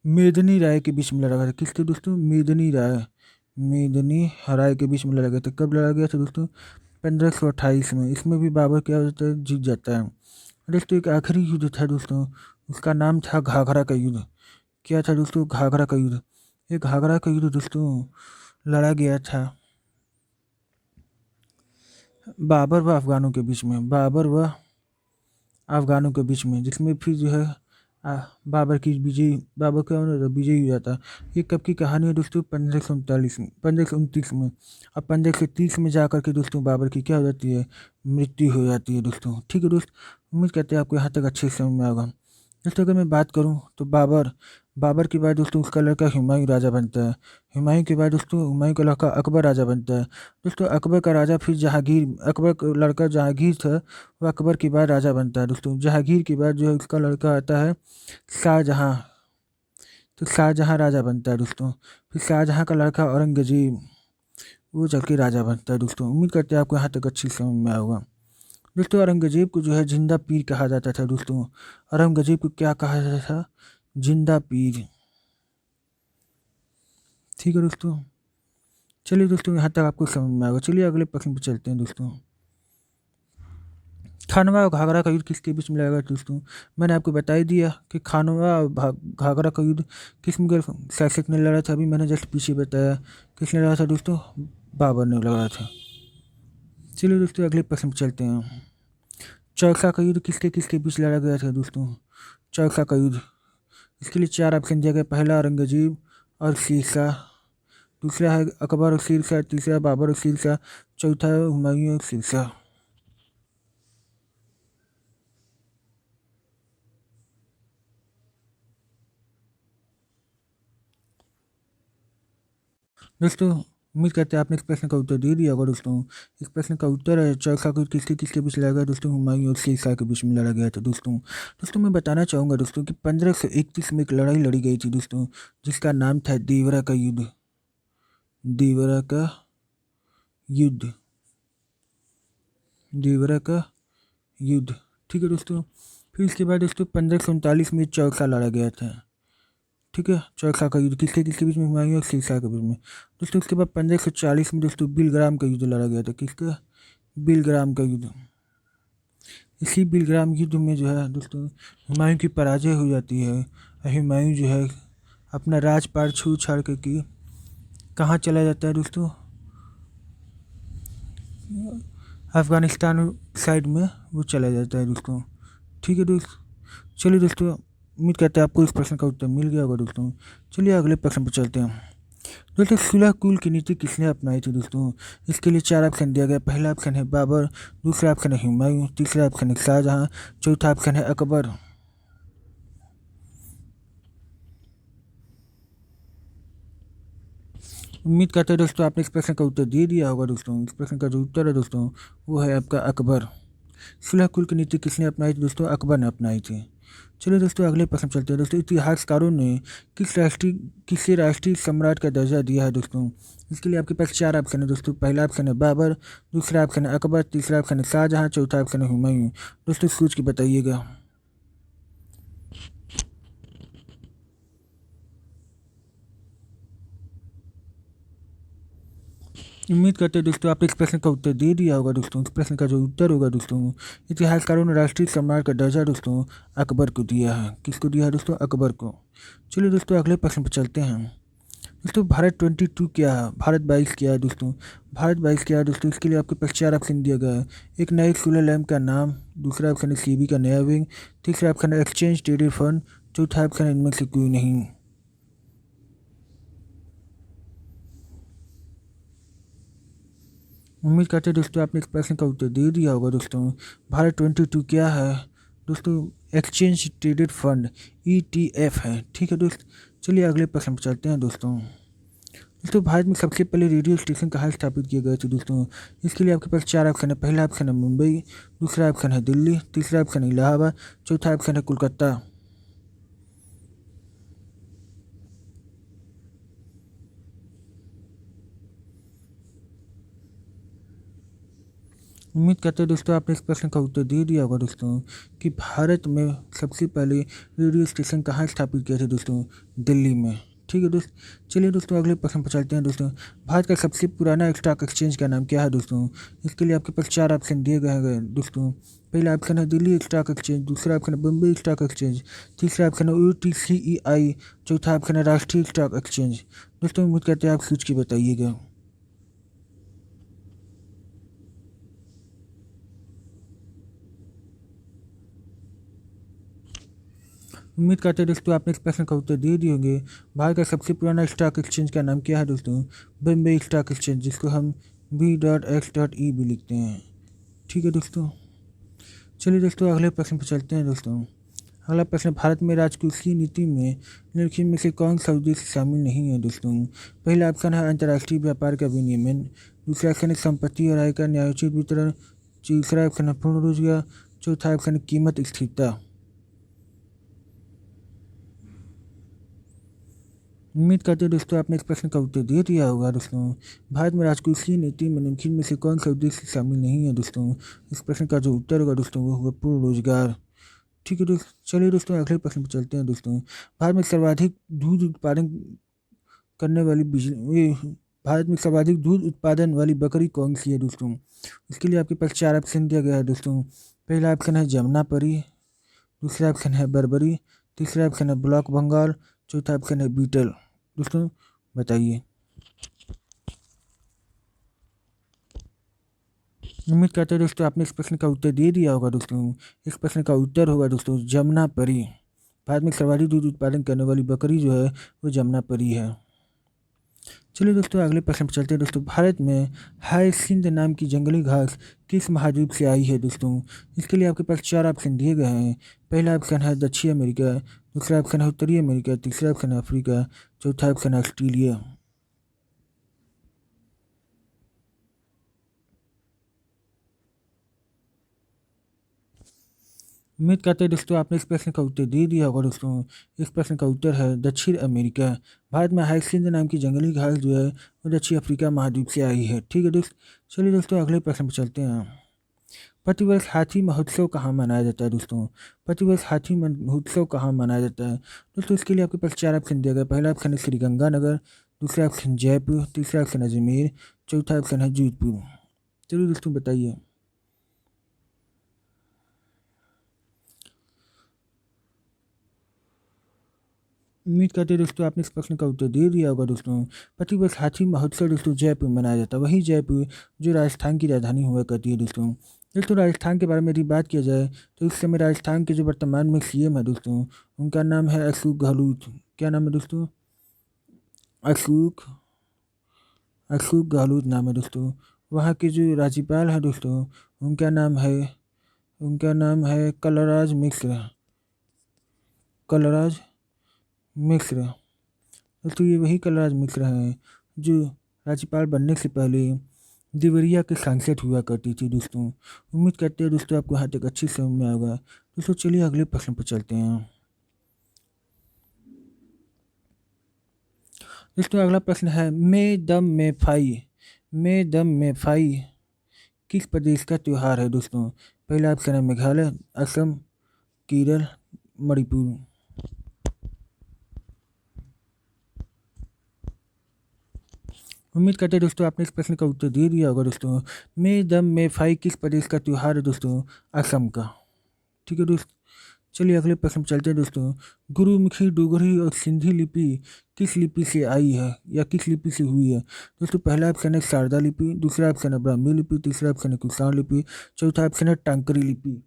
[SPEAKER 1] मेदिनी राय के बीच में लड़ा गया था। किसके दोस्तों? मेदिनी राय के बीच में लड़ा गया था। कब लड़ा गया था दोस्तों? 1528 में। इसमें भी बाबर क्या होता है? जीत जाता है दोस्तों। एक आखिरी युद्ध था दोस्तों, उसका नाम था घाघरा का युद्ध। क्या था दोस्तों? घाघरा का युद्ध। ये घाघरा का युद्ध दोस्तों लड़ा गया था बाबर व अफगानों के बीच में, जिसमें फिर जो है बाबर क्या होता था? विजयी हो जाता। ये कब की कहानी है दोस्तों? 1529 में। अब 1530 में जा कर के दोस्तों बाबर की क्या हो जाती है? मृत्यु हो जाती है दोस्तों। ठीक है दोस्त, उम्मीद करते हैं आपको यहाँ तक अच्छे से समझ में आएगा दोस्तों। अगर मैं बात करूँ तो बाबर के बाद दोस्तों उसका लड़का हुमायूं राजा बनता है। हुमायूं के बाद दोस्तों हुमायूं का लड़का अकबर राजा बनता है दोस्तों। अकबर का राजा फिर अकबर का लड़का जहांगीर था, वो अकबर के बाद राजा बनता है दोस्तों। जहांगीर के बाद जो है उसका लड़का आता है शाहजहां, तो शाहजहां राजा बनता है दोस्तों। फिर शाहजहां का लड़का औरंगजेब, वो चल के राजा बनता है दोस्तों। उम्मीद करते हैं आपको यहाँ तक अच्छी समझ में आएगा दोस्तों। औरंगजेब को जो है जिंदा पीर कहा जाता था दोस्तों। औरंगजेब को क्या कहा जाता था? जिंदा पीर। ठीक है दोस्तों, चलिए दोस्तों यहाँ तक आपको समझ में आएगा। चलिए अगले प्रश्न पर चलते हैं दोस्तों। खानवा और घाघरा का युद्ध किसके बीच में लड़ा गया दोस्तों? मैंने आपको बता ही दिया कि खानवा और घाघरा का युद्ध किस मुगल शासक ने लड़ा था। अभी मैंने जस्ट पीछे बताया किसने लड़ा था दोस्तों? बाबर ने लड़ा था। चलिए दोस्तों अगले प्रश्न पर चलते हैं। चरखा का युद्ध किसके किसके बीच लड़ा गया था दोस्तों? चरखा का युद्ध, इसके लिए 4 ऑप्शन दिया गया। पहला औरंगजेब और शेरशाह, दूसरा है अकबर और शेरशाह, तीसरा बाबर और शेरशाह, चौथा है हुमायूं और शेरशाह। दोस्तों उम्मीद करते हैं आपने इस प्रश्न का उत्तर दे दिया होगा दोस्तों। इस प्रश्न का उत्तर है चरखा को किसके किसके बीच लड़ा गया दोस्तों? हुमायूं और शेरशाह के बीच में लड़ा गया था दोस्तों। दोस्तों मैं बताना चाहूँगा दोस्तों कि 1531 में एक लड़ाई लड़ी गई थी दोस्तों, जिसका नाम था देवरा का युद्ध। देवरा का युद्ध, देवरा का युद्ध। ठीक है दोस्तों, फिर इसके बाद दोस्तों 1539 में चरखा लड़ा गया था। ठीक है, चरखा का युद्ध किसके किसके बीच में? हुमायूं और शेरशाह के बीच में दोस्तों। उसके बाद 1540 में दोस्तों बिलग्राम का युद्ध लड़ा गया था। किसका? बिलग्राम का युद्ध। इसी बिलग्राम युद्ध में जो है दोस्तों हुमायूं की पराजय हो जाती है। हुमायूं जो है अपना राजपाट छू छाड़ करके कहाँ चला जाता है दोस्तों? अफ़गानिस्तान साइड में वो चला जाता है दोस्तों। ठीक है दोस्त, चलिए दोस्तों उम्मीद करते हैं आपको इस प्रश्न का उत्तर मिल गया होगा दोस्तों। चलिए अगले प्रश्न पर चलते हैं दोस्तों। सुलह कुल की नीति किसने अपनाई थी दोस्तों? इसके लिए 4 ऑप्शन दिया गया। पहला ऑप्शन है बाबर, दूसरा ऑप्शन है हुमायूं, तीसरा ऑप्शन है शाहजहां, चौथा ऑप्शन है अकबर। उम्मीद करते हैं दोस्तों आपने इस प्रश्न का उत्तर दे दिया होगा दोस्तों। इस प्रश्न का जो उत्तर है दोस्तों वो है आपका अकबर। सुलह कुल की नीति किसने अपनाई थी दोस्तों? अकबर ने अपनाई थी। चलिए दोस्तों अगले प्रश्न चलते हैं दोस्तों। इतिहासकारों ने किसे राष्ट्रीय सम्राट का दर्जा दिया है दोस्तों? इसके लिए आपके पास 4 ऑप्शन है दोस्तों। पहला ऑप्शन है बाबर, दूसरा ऑप्शन है अकबर, तीसरा ऑप्शन है शाहजहां, चौथा ऑप्शन है हुमायूं। दोस्तों सोच के बताइएगा। उम्मीद करते हैं दोस्तों आपने इस प्रश्न का उत्तर दे दिया होगा दोस्तों। इस प्रश्न का जो उत्तर होगा दोस्तों, इतिहासकारों ने राष्ट्रीय सम्राट का दर्जा दोस्तों अकबर को दिया है। किसको दिया है दोस्तों? अकबर को। चलिए दोस्तों अगले प्रश्न पर चलते हैं दोस्तों। भारत 22 क्या है? भारत 22 क्या है दोस्तों? भारत 22 क्या है दोस्तों? इसके लिए आपके पास 4 ऑप्शन दिया गया है। एक नए सोलर लैम्प का नाम, दूसरा ऑप्शन है सीबी का नया विंग, तीसरा ऑप्शन है एक्सचेंज ट्रेडेड फंड, चौथा ऑप्शन है इनमें से कोई नहीं। उम्मीद करते हैं दोस्तों आपने इस प्रश्न का उत्तर दे दिया होगा दोस्तों। भारत 22 क्या है दोस्तों? एक्सचेंज ट्रेडेड फंड ETF है। ठीक है दोस्त, चलिए अगले प्रश्न पर चलते हैं दोस्तों। दोस्तों भारत में सबसे पहले रेडियो स्टेशन कहाँ स्थापित किए गए थे दोस्तों? इसके लिए आपके पास चार ऑप्शन है। पहला ऑप्शन है मुंबई, दूसरा ऑप्शन है दिल्ली, तीसरा ऑप्शन है इलाहाबाद, चौथा ऑप्शन है कोलकाता। उम्मीद करते हैं दोस्तों आपने इस प्रश्न का उत्तर दे दिया होगा दोस्तों कि भारत में सबसे पहले रेडियो स्टेशन कहाँ स्थापित किए थे दोस्तों? दिल्ली में। ठीक है दोस्त, चलिए दोस्तों अगले प्रश्न पर चलते हैं दोस्तों। भारत का सबसे पुराना स्टॉक एक्सचेंज का नाम क्या है दोस्तों? इसके लिए आपके पास चार ऑप्शन दिए गए हैं दोस्तों। पहला ऑप्शन है दिल्ली स्टॉक एक्सचेंज, दूसरा ऑप्शन है बम्बई स्टॉक एक्सचेंज, तीसरा ऑप्शन है UTCEI, चौथा ऑप्शन है राष्ट्रीय स्टॉक एक्सचेंज। दोस्तों उम्मीद करते हैं आप सोच के बताइएगा। उम्मीद करते हैं दोस्तों आपने इस प्रश्न का उत्तर दे दिए होंगे। भारत का सबसे पुराना स्टॉक एक्सचेंज का नाम क्या है दोस्तों? बम्बई स्टॉक एक्सचेंज, जिसको हम B.X.E भी लिखते हैं। ठीक है दोस्तों, चलिए दोस्तों अगले प्रश्न पर चलते हैं दोस्तों। अगला प्रश्न, भारत में राजकोषीय नीति में निम्नलिखित में से कौन सा उद्देश्य शामिल नहीं है दोस्तों? पहला ऑप्शन है अंतर्राष्ट्रीय व्यापार का विनियमन, दूसरा ऑप्शन है संपत्ति और आय का न्यायोचित वितरण, तीसरा ऑप्शन है पूर्ण रोजगार, चौथा ऑप्शन है कीमत स्थिरता। उम्मीद करते हैं दोस्तों आपने इस प्रश्न का उत्तर दे दिया होगा दोस्तों। भारत में राजकोषीय नीति में निम्नलिखित में से कौन सा उद्देश्य शामिल नहीं है दोस्तों? इस प्रश्न का जो उत्तर होगा दोस्तों वो होगा पूर्ण रोजगार। ठीक है दोस्तों, चलिए दोस्तों अगले प्रश्न पर चलते हैं दोस्तों। भारत में सर्वाधिक दूध उत्पादन करने वाली भारत में सर्वाधिक दूध उत्पादन वाली बकरी कौन सी है दोस्तों? इसके लिए आपके पास चार ऑप्शन दिया गया है दोस्तों। पहला ऑप्शन है जमुनापरी, दूसरा ऑप्शन है बर्बरी, तीसरा ऑप्शन है ब्लॉक बंगाल, चौथा ऑप्शन है बीटल। दोस्तों बताइए। उम्मीद करते हैं दोस्तों आपने इस प्रश्न का उत्तर दे दिया होगा दोस्तों। इस प्रश्न का उत्तर होगा दोस्तों जमुनापरी। भारत में सर्वाधिक दूध उत्पादन करने वाली बकरी जो है वो जमुनापरी है। चलिए दोस्तों अगले प्रश्न पर चलते हैं दोस्तों। भारत में हायसिंथ नाम की जंगली घास किस महाद्वीप से आई है दोस्तों? इसके लिए आपके पास चार ऑप्शन दिए गए हैं। पहला ऑप्शन है दक्षिण अमेरिका, दूसरा ऑप्शन है उत्तरी अमेरिका, तीसरा ऑप्शन है अफ्रीका, चौथा ऑप्शन है ऑस्ट्रेलिया। उम्मीद करते हैं दोस्तों आपने इस प्रश्न का उत्तर दे दिया होगा दोस्तों। इस प्रश्न का उत्तर है दक्षिण अमेरिका। भारत में हाइसिंथ नाम की जंगली घास जो है वो दक्षिण अफ्रीका महाद्वीप से आई है। ठीक है दोस्त, चलिए दोस्तों अगले प्रश्न पर चलते हैं। प्रतिवर्ष हाथी महोत्सव कहाँ मनाया जाता है दोस्तों? प्रतिवर्ष हाथी महोत्सव कहाँ मनाया जाता है दोस्तों? इसके लिए आपके पास चार ऑप्शन दिया गया। पहला ऑप्शन है श्रीगंगानगर, दूसरा ऑप्शन जयपुर, तीसरा ऑप्शन है अजमेर, चौथा ऑप्शन है जोधपुर। चलिए दोस्तों बताइए। उम्मीद करते हैं दोस्तों आपने इस प्रश्न का उत्तर दे दिया होगा दोस्तों। प्रतिवर्ष हाथी महोत्सव दोस्तों जयपुर में मनाया जाता है, वही जयपुर जो राजस्थान की राजधानी हुआ करती है दोस्तों। दोस्तों राजस्थान के बारे में यदि बात किया जाए तो इस समय राजस्थान के जो वर्तमान में CM है दोस्तों उनका नाम है अशोक गहलोत। क्या नाम है दोस्तों? अशोक अशोक गहलोत नाम है दोस्तों। वहाँ के जो राज्यपाल है दोस्तों उनका नाम है कलराज मिश्र। कलराज मिश्र। दोस्तों ये वही कलराज मिश्र हैं जो राज्यपाल बनने से पहले देवरिया के सांसद हुआ करती थी दोस्तों। उम्मीद करते हैं दोस्तों आपको यहाँ तक अच्छी समझ में आएगा दोस्तों। चलिए अगले प्रश्न पर चलते हैं दोस्तों। अगला प्रश्न है मे दम में फाई किस प्रदेश का त्यौहार है दोस्तों? पहला ऑप्शन है मेघालय, असम, केरल, मणिपुर। उम्मीद करते हैं दोस्तों आपने इस प्रश्न का उत्तर दे दिया होगा दोस्तों। मे दम में फाई किस प्रदेश का त्यौहार है दोस्तों? असम का। ठीक है दोस्त, चलिए अगले प्रश्न पर चलते हैं दोस्तों। गुरुमुखी डोगरी और सिंधी लिपि किस लिपि से आई है या किस लिपि से हुई है दोस्तों? पहला ऑप्शन है शारदा लिपि, दूसरा ऑप्शन है ब्राह्मी लिपि, तीसरा ऑप्शन है कुषाण लिपि, चौथा ऑप्शन है टांकरी लिपि।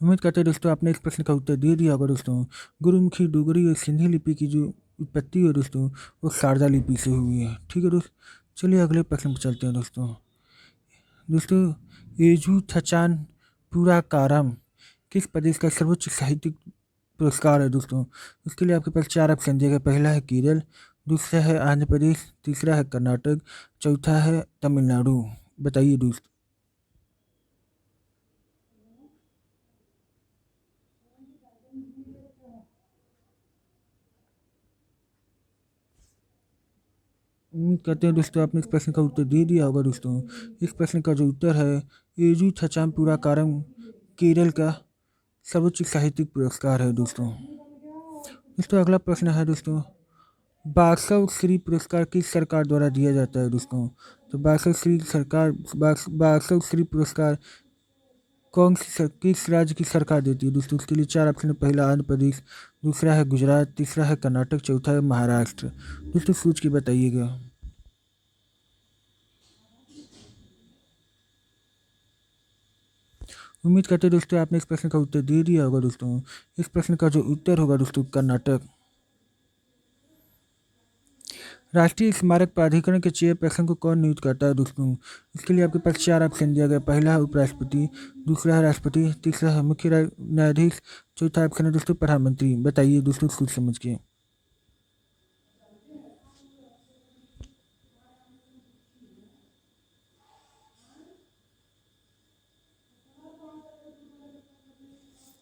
[SPEAKER 1] उम्मीद करते हैं दोस्तों आपने इस प्रश्न का उत्तर दे दिया होगा दोस्तों। गुरुमुखी डोगरी और सिंधी लिपि की जो उत्पत्ति है दोस्तों वो शारदा लिपि से हुई है। ठीक है दोस्त, चलिए अगले प्रश्न पर चलते हैं दोस्तों। दोस्तों एजू थचान पुराकारम किस प्रदेश का सर्वोच्च साहित्यिक पुरस्कार है दोस्तों? इसके लिए आपके पास चार ऑप्शन दिए गए। पहला है केरल, दूसरा है आंध्र प्रदेश, तीसरा है कर्नाटक, चौथा है तमिलनाडु। बताइए दोस्त। उम्मीद करते हैं दोस्तों आपने इस प्रश्न का उत्तर दे दिया होगा दोस्तों। इस प्रश्न का जो उत्तर है एजू थचाम पुराकारम केरल का सर्वोच्च साहित्यिक पुरस्कार है दोस्तों। दोस्तों अगला प्रश्न है दोस्तों, बासव श्री पुरस्कार किस सरकार द्वारा दिया जाता है दोस्तों? तो बासव श्री पुरस्कार किस राज्य की सरकार देती है दोस्तों? इसके लिए चार ऑप्शन है। पहला आंध्र प्रदेश, दूसरा है गुजरात, तीसरा है कर्नाटक, चौथा है महाराष्ट्र। दोस्तों सोच के बताइएगा। उम्मीद करते हैं दोस्तों आपने इस प्रश्न का उत्तर दे दिया होगा दोस्तों। इस प्रश्न का जो उत्तर होगा दोस्तों कर्नाटक। राष्ट्रीय स्मारक प्राधिकरण के चेयरपर्सन को कौन नियुक्त करता है दोस्तों? इसके लिए आपके पास चार ऑप्शन दिया गया। पहला है उपराष्ट्रपति, दूसरा है राष्ट्रपति, तीसरा है मुख्य न्यायाधीश, चौथा ऑप्शन है दोस्तों प्रधानमंत्री। बताइए दोस्तों सोच समझ के।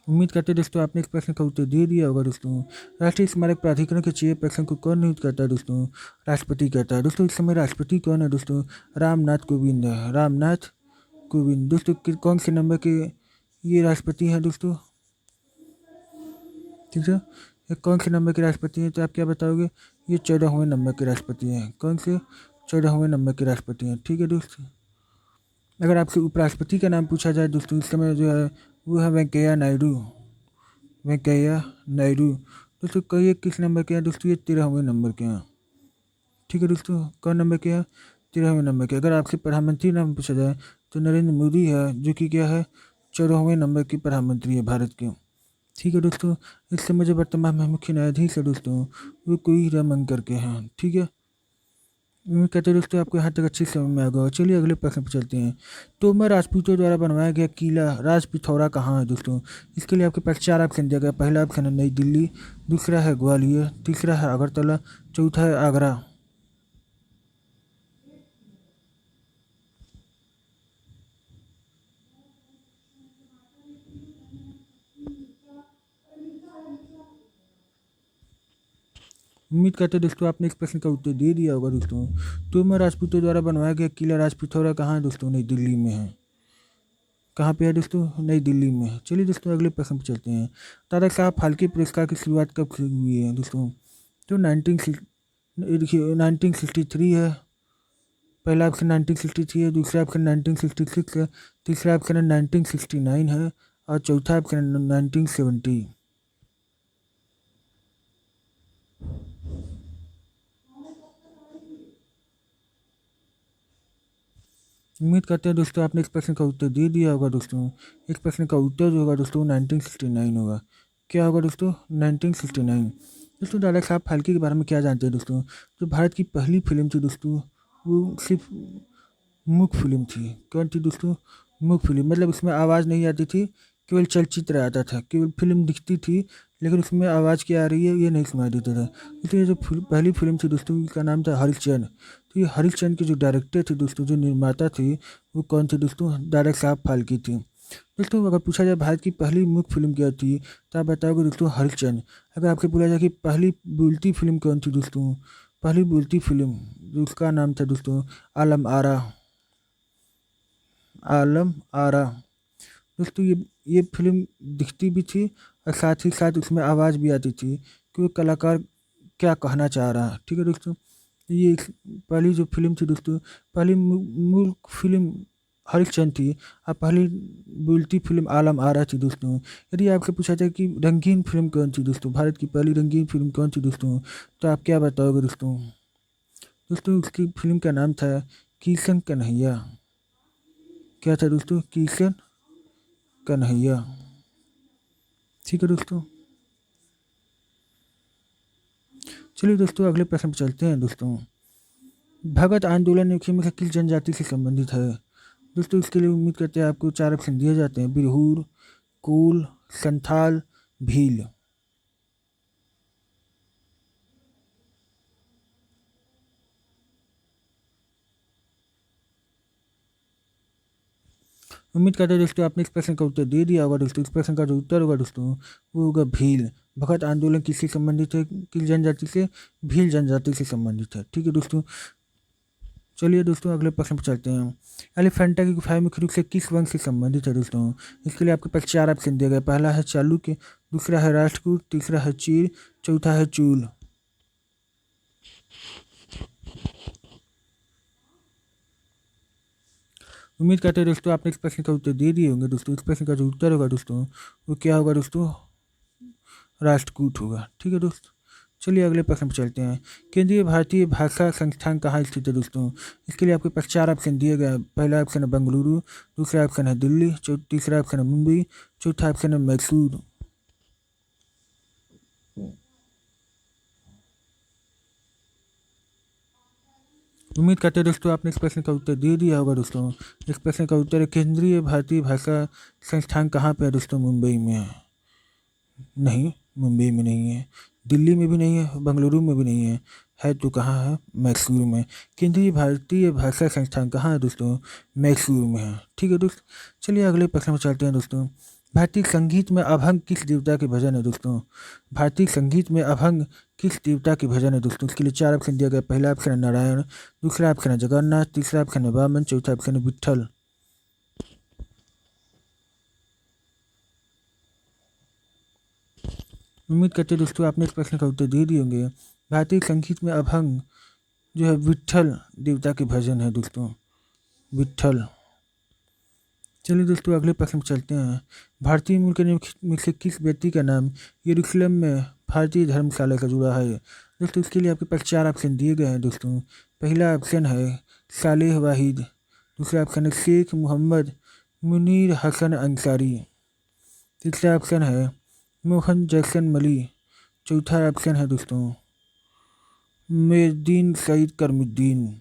[SPEAKER 1] उम्मीद करते हैं दोस्तों आपने इस प्रश्न का उत्तर दे दिया होगा दोस्तों। राष्ट्रीय स्मारक प्राधिकरण के चेयरपर्सन को कौन नियुक्त करता है दोस्तों? राष्ट्रपति करता है दोस्तों। इस समय राष्ट्रपति कौन है दोस्तों? रामनाथ कोविंद है, रामनाथ कोविंद। दोस्तों कौन से नंबर के ये राष्ट्रपति हैं दोस्तों? ठीक है, ये कौन से नंबर के राष्ट्रपति हैं? तो आप क्या बताओगे? ये 14वें नंबर के राष्ट्रपति हैं। कौन से? 14वें नंबर के राष्ट्रपति हैं। ठीक है दोस्तों, अगर आपसे उपराष्ट्रपति का नाम पूछा जाए दोस्तों इस समय जो है वो है वेंकैया नायडू। वेंकैया नायडू दोस्तों कहिए किस नंबर के हैं दोस्तों? ये 13वें नंबर के हैं। ठीक है दोस्तों, कौन नंबर के हैं? 13वें नंबर के। अगर आपसे प्रधानमंत्री नाम पूछा जाए तो नरेंद्र मोदी है, जो कि क्या है 14वें नंबर के प्रधानमंत्री है भारत के। ठीक है दोस्तों, इस समय जो वर्तमान में मुख्य न्यायाधीश है दोस्तों वो कोई रमन करके हैं। ठीक है, उम्मीद करते हैं दोस्तों आपको यहाँ तक अच्छी समझ में आ गया। चलिए अगले प्रश्न पर चलते हैं। तोमर राजपूतों द्वारा बनवाया गया किला राज पिथौरा कहाँ है दोस्तों? इसके लिए आपके पास चार ऑप्शन दिया गया। पहला ऑप्शन है नई दिल्ली, दूसरा है ग्वालियर, तीसरा है अगरतला, चौथा है आगरा। उम्मीद करते हैं दोस्तों आपने इस प्रश्न का उत्तर दे दिया होगा दोस्तों। तोमर राजपूतों द्वारा बनवाया गया किला राज पिथौरा कहाँ है दोस्तों? नई दिल्ली में है। कहाँ पे है दोस्तों? नई दिल्ली में है। चलिए दोस्तों अगले प्रश्न पर चलते हैं। दादा साहब फाल्के पुरस्कार की शुरुआत कब से हुई है दोस्तों? तो देखिए 1963 है। पहला ऑप्शन 1963 है, दूसरा ऑप्शन 1966 है, तीसरा ऑप्शन है 1969 है और चौथा ऑप्शन है 1970। उम्मीद करते हैं दोस्तों आपने इस प्रश्न का उत्तर दे दिया होगा दोस्तों। इस प्रश्न का उत्तर जो होगा दोस्तों 1969 होगा। क्या होगा दोस्तों? 1969। दोस्तों दादा साहब फाल्के के बारे में क्या जानते हैं दोस्तों? जो भारत की पहली फिल्म थी दोस्तों वो सिर्फ मूक फिल्म थी। कौन थी दोस्तों? मूक फिल्म, मतलब उसमें आवाज़ नहीं आती थी, केवल चलचित्र आता था, केवल फिल्म दिखती थी लेकिन उसमें आवाज़ क्या आ रही है ये नहीं सुनाई देता था। इसलिए जो पहली फिल्म थी दोस्तों उसका नाम था हरिश्चंद्र। तो ये हरिश्चंद्र के जो डायरेक्टर थे दोस्तों, जो निर्माता थी वो कौन थे दोस्तों? दादा साहब फाल्के थी। दोस्तों अगर पूछा जाए भारत की पहली मूक फिल्म क्या थी तो आप बताओगे दोस्तों हरिश्चंद्र। अगर आपसे पूछा जाए कि पहली बोलती फिल्म कौन थी दोस्तों? पहली बोलती फिल्म जो उसका नाम था दोस्तों आलम आरा। आलम आरा। दोस्तों ये फिल्म दिखती भी थी और साथ ही साथ उसमें आवाज़ भी आती थी कि वो कलाकार क्या कहना चाह रहा है। ठीक है दोस्तों, पहली जो फिल्म थी दोस्तों, पहली मूल फिल्म हरिश्चंद्र थी और पहली बोलती फिल्म आलम आरा थी दोस्तों। यदि आपसे पूछा जाए कि रंगीन फिल्म कौन थी दोस्तों, भारत की पहली रंगीन फिल्म कौन थी दोस्तों, तो आप क्या बताओगे दोस्तों? दोस्तों उसकी फिल्म का नाम था किशन कन्हैया। क्या था दोस्तों? किशन कन्हैया। ठीक है दोस्तों, चलिए दोस्तों अगले प्रश्न पर चलते हैं दोस्तों। भगत आंदोलन मुख्य किस जनजाति से संबंधित है? दोस्तों इसके लिए उम्मीद करते हैं आपको 4 ऑप्शन दिए जाते हैं: बिरहूर, कोल, संथाल, भील। उम्मीद करते हैं दोस्तों आपने इस प्रश्न का उत्तर दे दिया होगा। दोस्तों इस प्रश्न का जो उत्तर होगा दोस्तों वो होगा भील। भगत आंदोलन किससे संबंधित है? किस जनजाति से? भील जनजाति से संबंधित है। ठीक है दोस्तों। चलिए दोस्तों अगले प्रश्न पर चलते हैं। एलिफेंटा की गुफाएं मुख्य रूप से किस वंश से संबंधित है दोस्तों? इसके लिए आपके पास 4 ऑप्शन दिए गए। पहला है चालुक्य, दूसरा है राष्ट्रकूट, तीसरा है चीर, चौथा है चूल। उम्मीद करते हैं दोस्तों आपने इस प्रश्न का उत्तर दे दिए होंगे। दोस्तों इस प्रश्न का जो उत्तर होगा दोस्तों वो क्या होगा दोस्तों? राष्ट्रकूट होगा। ठीक है दोस्तों। चलिए अगले प्रश्न पर चलते हैं। केंद्रीय भारतीय भाषा संस्थान कहाँ स्थित है दोस्तों? इसके लिए आपके पास 4 ऑप्शन दिए गए। पहला ऑप्शन है बेंगलुरु, दूसरा ऑप्शन है दिल्ली, तीसरा ऑप्शन है मुंबई, चौथा ऑप्शन है मैसूर। उम्मीद करते हैं दोस्तों आपने इस प्रश्न का उत्तर दे दिया होगा। दोस्तों इस प्रश्न का उत्तर है केंद्रीय भारतीय भाषा संस्थान कहाँ पे है दोस्तों? मुंबई में है। नहीं, मुंबई में नहीं है, दिल्ली में भी नहीं है, बेंगलुरु में भी नहीं है। है तो कहाँ है? मैसूर में। केंद्रीय भारतीय भाषा संस्थान कहाँ है दोस्तों? मैसूर में है। ठीक है दोस्तों। चलिए अगले प्रश्न में चलते हैं दोस्तों। भारतीय संगीत में अभंग किस देवता के भजन है दोस्तों? भारतीय संगीत में अभंग किस देवता के भजन है दोस्तों? इसके लिए 4 ऑप्शन दिया गया। पहला ऑप्शन है नारायण, दूसरा ऑप्शन है जगन्नाथ, तीसरा ऑप्शन है वामन, चौथा ऑप्शन है विट्ठल। उम्मीद करते हैं दोस्तों आपने इस प्रश्न का उत्तर दे दिए होंगे। भारतीय संगीत में अभंग जो है विट्ठल देवता के भजन है दोस्तों, विट्ठल। चलिए दोस्तों अगले प्रश्न पर चलते हैं। भारतीय मूल के में से किस व्यक्ति का नाम यरूशलेम में भारतीय धर्मशाला से जुड़ा है? दोस्तों इसके लिए आपके पास 4 ऑप्शन दिए गए हैं दोस्तों। पहला ऑप्शन है सालेह वाहिद, दूसरा ऑप्शन है शेख मोहम्मद मुनीर हसन अंसारी, तीसरा ऑप्शन है मोहन जैसन मली, चौथा ऑप्शन है दोस्तों मेदीन सईद करमुद्दीन।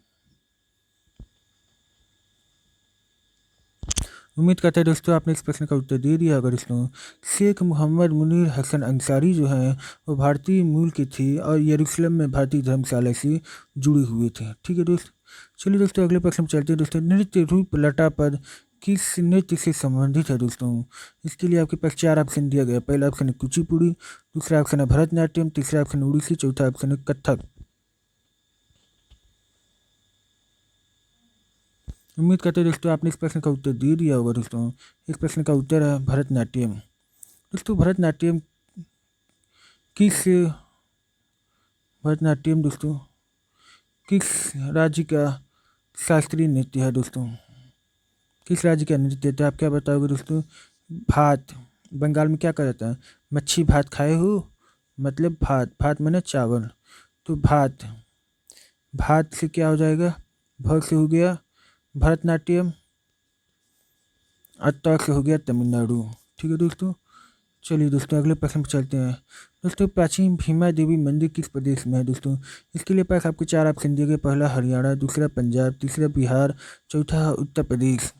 [SPEAKER 1] उम्मीद करते हैं दोस्तों आपने इस प्रश्न का उत्तर दे दिया होगा। दोस्तों शेख मोहम्मद मुनीर हसन अंसारी जो हैं वो भारतीय मूल की थी और यरूशलेम में भारतीय धर्मशाला से जुड़े हुए थे। ठीक है दोस्तों। चलिए दोस्तों अगले प्रश्न पर चलते हैं। दोस्तों नृत्य रूप लटा पद किस नृत्य से संबंधित है दोस्तों? इसके लिए आपके पास 4 ऑप्शन दिया गया। पहला ऑप्शन है कुचिपुड़ी, दूसरा ऑप्शन है भरतनाट्यम, तीसरा ऑप्शन है उड़ीसी, चौथा ऑप्शन है कथक। उम्मीद करते हैं दोस्तों आपने इस प्रश्न का उत्तर दे दिया होगा। दोस्तों इस प्रश्न का उत्तर है भरतनाट्यम। दोस्तों किस भरतनाट्यम दोस्तों किस राज्य का शास्त्रीय नृत्य है दोस्तों? किस राज्य का नृत्य है? आप क्या बताओगे दोस्तों? भात। बंगाल में क्या कहा जाता है? मच्छी भात खाए हो, मतलब भात, भात माने चावल, तो भात। भात से क्या हो जाएगा? भ से हो गया भरतनाट्यम, अत्ता से हो गया तमिलनाडु। ठीक है दोस्तों। चलिए दोस्तों अगले प्रश्न पर चलते हैं। दोस्तों प्राचीन भीमा देवी मंदिर किस प्रदेश में है दोस्तों? इसके लिए पास आपको 4 ऑप्शन दिए गए। पहला हरियाणा, दूसरा पंजाब, तीसरा बिहार, चौथा उत्तर प्रदेश।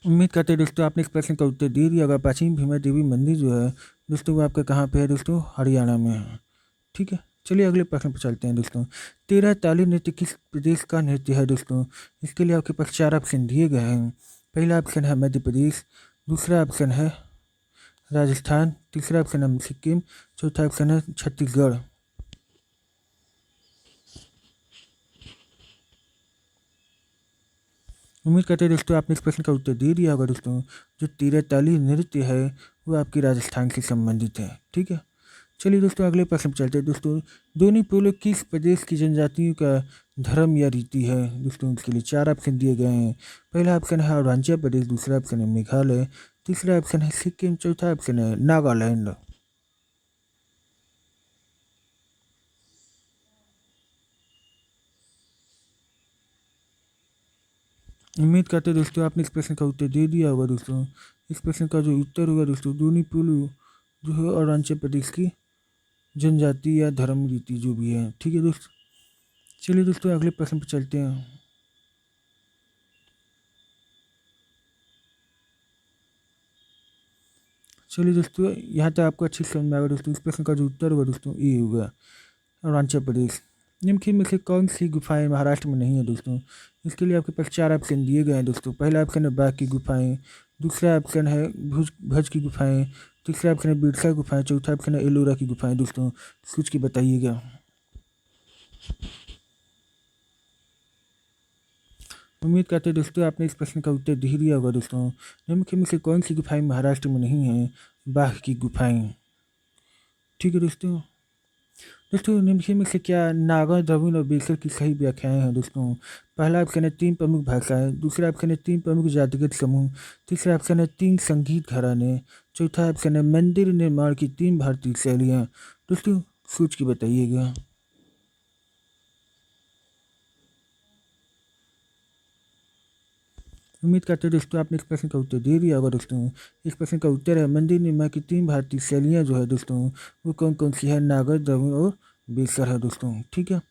[SPEAKER 1] उम्मीद करते हैं दोस्तों आपने इस प्रश्न का उत्तर दे दिया होगा। प्राचीन भीमा देवी मंदिर जो है दोस्तों वो आपका कहाँ पे है दोस्तों? हरियाणा में है। ठीक है। चलिए अगले प्रश्न पर चलते हैं दोस्तों। 13 ताली नृत्य किस प्रदेश का नृत्य है दोस्तों? इसके लिए आपके पास 4 ऑप्शन दिए गए हैं। पहला ऑप्शन है मध्य प्रदेश, दूसरा ऑप्शन है राजस्थान, तीसरा ऑप्शन है सिक्किम, चौथा ऑप्शन है छत्तीसगढ़। उम्मीद करते हैं दोस्तों आपने इस प्रश्न का उत्तर दे दिया होगा। दोस्तों जो 13 ताली नृत्य है वो आपकी राजस्थान से संबंधित है। ठीक है। चलिए दोस्तों अगले प्रश्न पर चलते हैं। दोस्तों दोनी पोलो किस प्रदेश की जनजातियों का धर्म या रीति है दोस्तों? इसके लिए 4 ऑप्शन दिए गए हैं। पहला ऑप्शन है अरुणाचल प्रदेश, दूसरा ऑप्शन है मेघालय, तीसरा ऑप्शन है सिक्किम, चौथा ऑप्शन है नागालैंड। उम्मीद करते हैं दोस्तों आपने इस प्रश्न का उत्तर दे दिया होगा। दोस्तों इस प्रश्न का जो उत्तर होगा दोस्तों दोनीपोलो जो है अरुणाचल प्रदेश की जनजाति या धर्म रीति जो भी है। ठीक है दोस्तों, चलिए दोस्तों अगले प्रश्न पर चलते हैं। चलिए दोस्तों, यहाँ तक आपको अच्छी समझ में आएगा दोस्तों। इस प्रश्न का जो उत्तर होगा दोस्तों ये होगा अरुणाचल प्रदेश। निम्नलिखित में से कौन सी गुफाएं महाराष्ट्र में नहीं है दोस्तों? इसके लिए आपके पास 4 ऑप्शन दिए गए हैं दोस्तों। पहला ऑप्शन है बाघ की गुफाएं, दूसरा ऑप्शन है भुज भज की गुफाएं, तीसरा ऑप्शन है बिरसा गुफाएं, चौथा ऑप्शन है एलोरा की गुफाएं। दोस्तों सोच के बताइएगा। उम्मीद करते हैं दोस्तों आपने इस प्रश्न का उत्तर दे दिया होगा दोस्तों। निम्नलिखित में से कौन सी गुफाएं महाराष्ट्र में नहीं है? बाघ की गुफाएं। ठीक है दोस्तों। दोस्तों निम्नलिखित में से क्या नागा, द्रविड़ और बेसर की सही व्याख्याएं हैं दोस्तों? पहला ऑप्शन है 3 प्रमुख भाषाएं, दूसरा ऑप्शन है 3 प्रमुख जातिगत समूह, तीसरा ऑप्शन है 3 संगीत घराने, चौथा ऑप्शन है मंदिर निर्माण की 3 भारतीय शैलियाँ। दोस्तों सोच के बताइएगा। उम्मीद करते हैं दोस्तों आपने इस प्रश्न का उत्तर दे दिया होगा दोस्तों। इस प्रश्न का उत्तर है मंदिर निर्माण की 3 भारतीय शैलियाँ जो है दोस्तों वो कौन कौन सी है? नागर, द्रविड़ और बेसर है दोस्तों। ठीक है,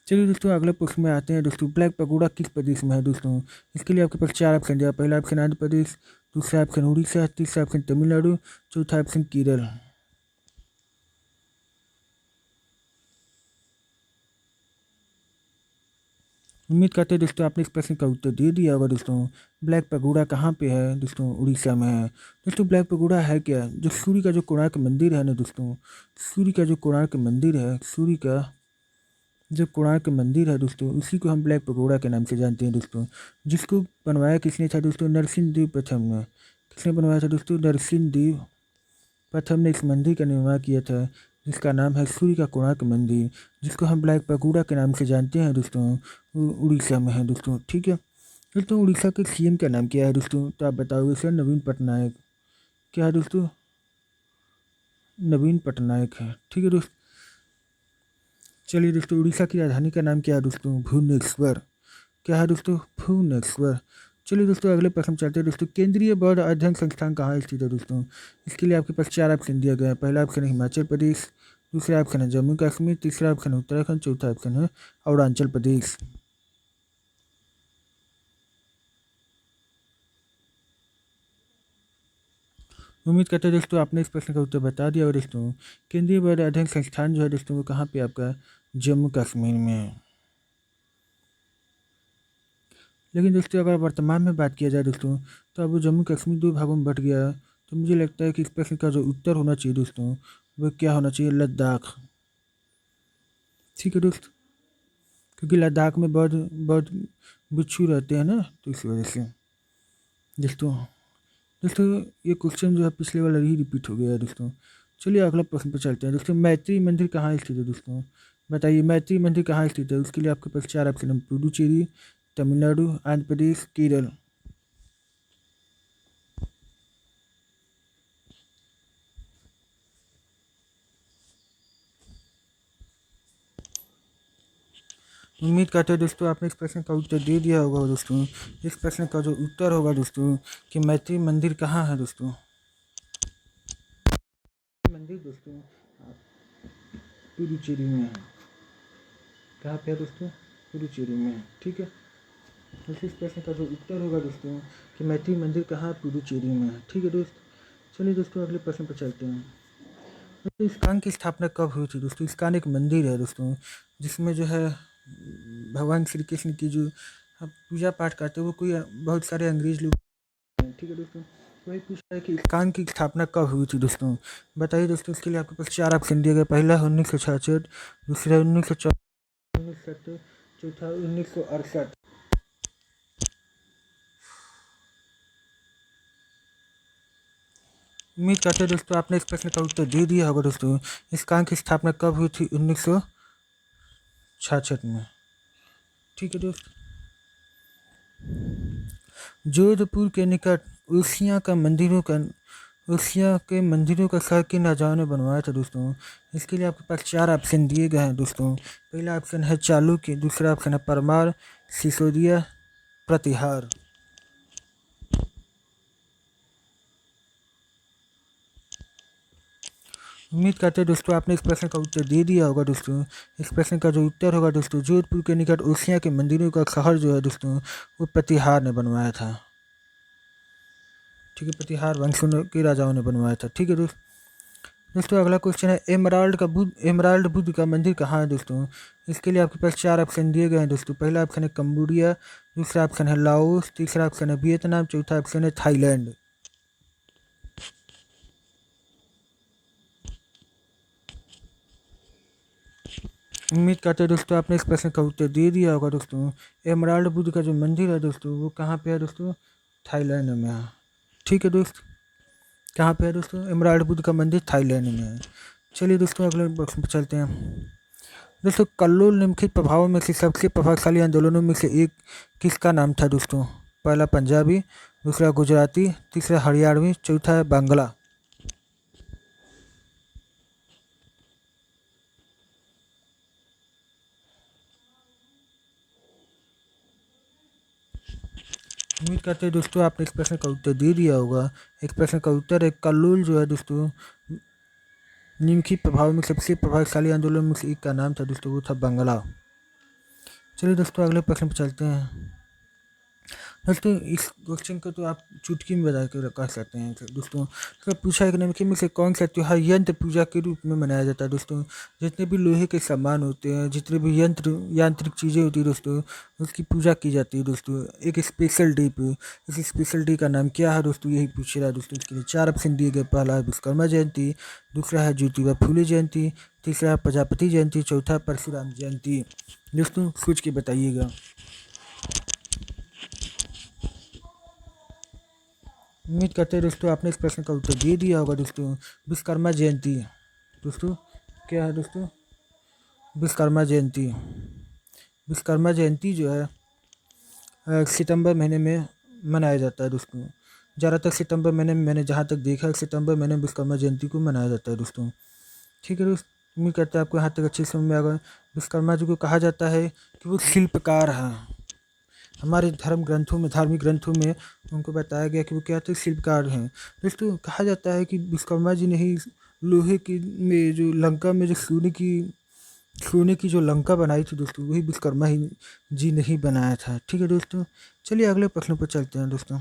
[SPEAKER 1] चलिए दोस्तों अगले प्रश्न में आते हैं दोस्तों। ब्लैक पगोड़ा किस प्रदेश में है दोस्तों? इसके लिए आपके पास 4 ऑप्शन दिया। पहला ऑप्शन आंध्र प्रदेश, दूसरा ऑप्शन उड़ीसा, तीसरा ऑप्शन तमिलनाडु, चौथा ऑप्शन केरल। उम्मीद करते हैं दोस्तों आपने इस प्रश्न का उत्तर दे दिया होगा दोस्तों। ब्लैक पगोड़ा कहाँ पे है दोस्तों? उड़ीसा में है। दोस्तों ब्लैक पगोड़ा है क्या? जो सूर्य का जो कोणार्क मंदिर है ना दोस्तों, सूर्य का जो कोणार्क मंदिर है, सूर्य का जो कोणार्क मंदिर है दोस्तों उसी को हम ब्लैक पगोड़ा के नाम से जानते हैं दोस्तों। जिसको बनवाया किसने था दोस्तों? नरसिंहदेव प्रथम ने। किसने बनवाया था दोस्तों? नरसिंहदेव प्रथम ने इस मंदिर का निर्माण किया था जिसका नाम है सूर्य का कोणार्क मंदिर, जिसको हम ब्लैक पगोड़ा के नाम से जानते हैं दोस्तों। वो उड़ीसा में है दोस्तों। ठीक है दोस्तों, उड़ीसा के सीएम का नाम क्या है दोस्तों? तो आप बताओगे सर नवीन पटनायक। क्या है दोस्तों? नवीन पटनायक है। ठीक है दोस्तों, चलिए दोस्तों उड़ीसा की राजधानी का नाम क्या है दोस्तों? भुवनेश्वर। क्या है दोस्तों? भुवनेश्वर। चलिए दोस्तों अगले प्रश्न चलते हैं दोस्तों। केंद्रीय बौद्ध अध्ययन संस्थान कहाँ स्थित है दोस्तों? इसके लिए आपके पास 4 ऑप्शन दिया गया है। पहला ऑप्शन है हिमाचल प्रदेश, दूसरा ऑप्शन है जम्मू कश्मीर, तीसरा ऑप्शन है उत्तराखंड, चौथा ऑप्शन है अरुणाचल प्रदेश। उम्मीद करते हैं दोस्तों आपने इस प्रश्न का उत्तर बता दिया। और दोस्तों केंद्रीय बौद्ध अध्ययन संस्थान जो है दोस्तों वो कहाँ पे आपका? जम्मू कश्मीर में है। लेकिन दोस्तों अगर वर्तमान में बात किया जाए दोस्तों तो अब वो जम्मू कश्मीर 2 भागों में बट गया है। तो मुझे लगता है कि इस प्रश्न का जो उत्तर होना चाहिए दोस्तों वो क्या होना चाहिए? लद्दाख। ठीक है दोस्त, क्योंकि लद्दाख में बहुत बहुत बिच्छू रहते हैं ना, तो इस वजह से दोस्तों दोस्तों ये क्वेश्चन जो है पिछले वाला ही रिपीट हो गया है दोस्तों। चलिए अगला प्रश्न पर चलते हैं दोस्तों। मैत्री मंदिर कहाँ स्थित है दोस्तों? बताइए मैत्री मंदिर कहाँ स्थित है? उसके लिए आपके पास 4 ऑप्शन है। पुडुचेरी, तमिलनाडु, आंध्र प्रदेश, केरल। उम्मीद करते हैं दोस्तों आपने इस प्रश्न का उत्तर दे दिया होगा दोस्तों। इस प्रश्न का जो उत्तर होगा दोस्तों कि मैत्री मंदिर कहाँ है दोस्तों? मंदिर दोस्तों पुडुचेरी में है। कहाँ पे है दोस्तों? पुडुचेरी में है। ठीक है, दोस्तों इस प्रश्न का जो उत्तर होगा दोस्तों कि मैत्री मंदिर कहाँ? पुडुचेरी में है। ठीक है दोस्त, चलिए दोस्तों अगले प्रश्न पर चलते हैं। दोस्तों इस्कान की स्थापना कब हुई थी दोस्तों? इस्कान एक मंदिर है दोस्तों जिसमें जो है भगवान श्री कृष्ण की जो पूजा पाठ करते हैं वो कोई बहुत सारे अंग्रेज लोग हैं। ठीक है दोस्तों, वही पूछा है कि इस्कान की स्थापना कब हुई थी दोस्तों? बताइए दोस्तों। इसके लिए आपके पास 4 ऑप्शन दिए गए। पहला 1966, दूसरा 1964, चौथा 1968। उम्मीद करते हैं दोस्तों आपने इस प्रश्न का उत्तर दे दिया होगा दोस्तों। इस्कान की स्थापना कब हुई थी? 1966 में। ठीक है दोस्त, जोधपुर के निकट उड़िया के मंदिरों का शहर किन राजाओं ने बनवाया था दोस्तों? इसके लिए आपके पास 4 ऑप्शन दिए गए हैं दोस्तों। पहला ऑप्शन है चालुक्य, दूसरा ऑप्शन है परमार, सिसोदिया, प्रतिहार। उम्मीद करते हैं दोस्तों आपने इस प्रश्न का उत्तर दे दिया होगा दोस्तों। इस प्रश्न का जो उत्तर होगा दोस्तों, जोधपुर के निकट ओसियां के मंदिरों का शहर जो है दोस्तों, वो प्रतिहार ने बनवाया था। ठीक है, प्रतिहार वंश के राजाओं ने बनवाया था। ठीक है दोस्तों अगला क्वेश्चन है, एमराल्ड बुद्ध का मंदिर कहाँ है दोस्तों। इसके लिए आपके पास 4 ऑप्शन दिए गए हैं दोस्तों। पहला ऑप्शन है कंबोडिया, दूसरा ऑप्शन है लाओस, तीसरा ऑप्शन है वियतनाम, चौथा ऑप्शन है थाईलैंड। उम्मीद करते हैं दोस्तों आपने इस प्रश्न का उत्तर दे दिया होगा दोस्तों। एमराल्ड बुद्ध का जो मंदिर है दोस्तों, वो कहाँ पे है दोस्तों, थाईलैंड में है। ठीक है दोस्त, कहाँ पे है दोस्तों, एमराल्ड बुद्ध का मंदिर थाईलैंड में है। चलिए दोस्तों अगले प्रश्न पर चलते हैं। दोस्तों कल्लोल निम्नलिखित प्रभावों में से सबसे प्रभावशाली आंदोलनों में से एक किसका नाम था दोस्तों। पहला पंजाबी, दूसरा गुजराती, तीसरा हरियाणवी, चौथा है बांग्ला। उम्मीद करते हैं दोस्तों आपने इस प्रश्न का उत्तर दे दिया होगा। इस प्रश्न का उत्तर है कल्लोल जो है दोस्तों, निम्नलिखित प्रभाव में सबसे प्रभावशाली आंदोलन में से एक का नाम था दोस्तों, वो था बांग्ला। चलिए दोस्तों अगले प्रश्न पर चलते हैं। दोस्तों इस क्वेश्चन को तो आप चुटकी में बता कर कह सकते हैं दोस्तों। तो पूछा है कि निम्नलिखित में से कौन सा त्योहार यंत्र पूजा के रूप में मनाया जाता है दोस्तों। जितने भी लोहे के सामान होते हैं, जितने भी यांत्रिक चीज़ें होती है दोस्तों, उसकी पूजा की जाती है दोस्तों एक स्पेशल डे पे। इस स्पेशल डे का नाम क्या है दोस्तों, यही पूछ रहा है दोस्तों। इसके लिए 4 ऑप्शन दिए गए। पहला है विश्वकर्मा जयंती, दूसरा है ज्योतिबा फुले जयंती, तीसरा है प्रजापति जयंती, चौथा परशुराम जयंती। दोस्तों सोच के बताइएगा। उम्मीद करते हैं दोस्तों आपने इस प्रश्न का उत्तर दे दिया होगा दोस्तों। विश्वकर्मा जयंती दोस्तों, क्या है दोस्तों, विश्वकर्मा जयंती। विश्वकर्मा जयंती जो है सितंबर महीने में मनाया जाता है दोस्तों। ज़्यादातर सितंबर महीने में, मैंने जहाँ तक देखा है, सितंबर महीने में विश्वकर्मा जयंती को मनाया जाता है दोस्तों। ठीक है दोस्त, उम्मीद करते हैं आपको यहाँ तक अच्छी समझ में आ गया। विश्वकर्मा जी को कहा जाता है कि वो शिल्पकार हैं। हमारे धार्मिक ग्रंथों में उनको बताया गया कि वो क्या थे, शिल्पकार हैं दोस्तों। कहा जाता है कि विश्वकर्मा जी ने ही लोहे की में जो लंका में जो सोने की जो लंका बनाई थी दोस्तों, वही विश्वकर्मा ही जी ने ही बनाया था। ठीक है दोस्तों, चलिए अगले प्रश्न पर चलते हैं दोस्तों।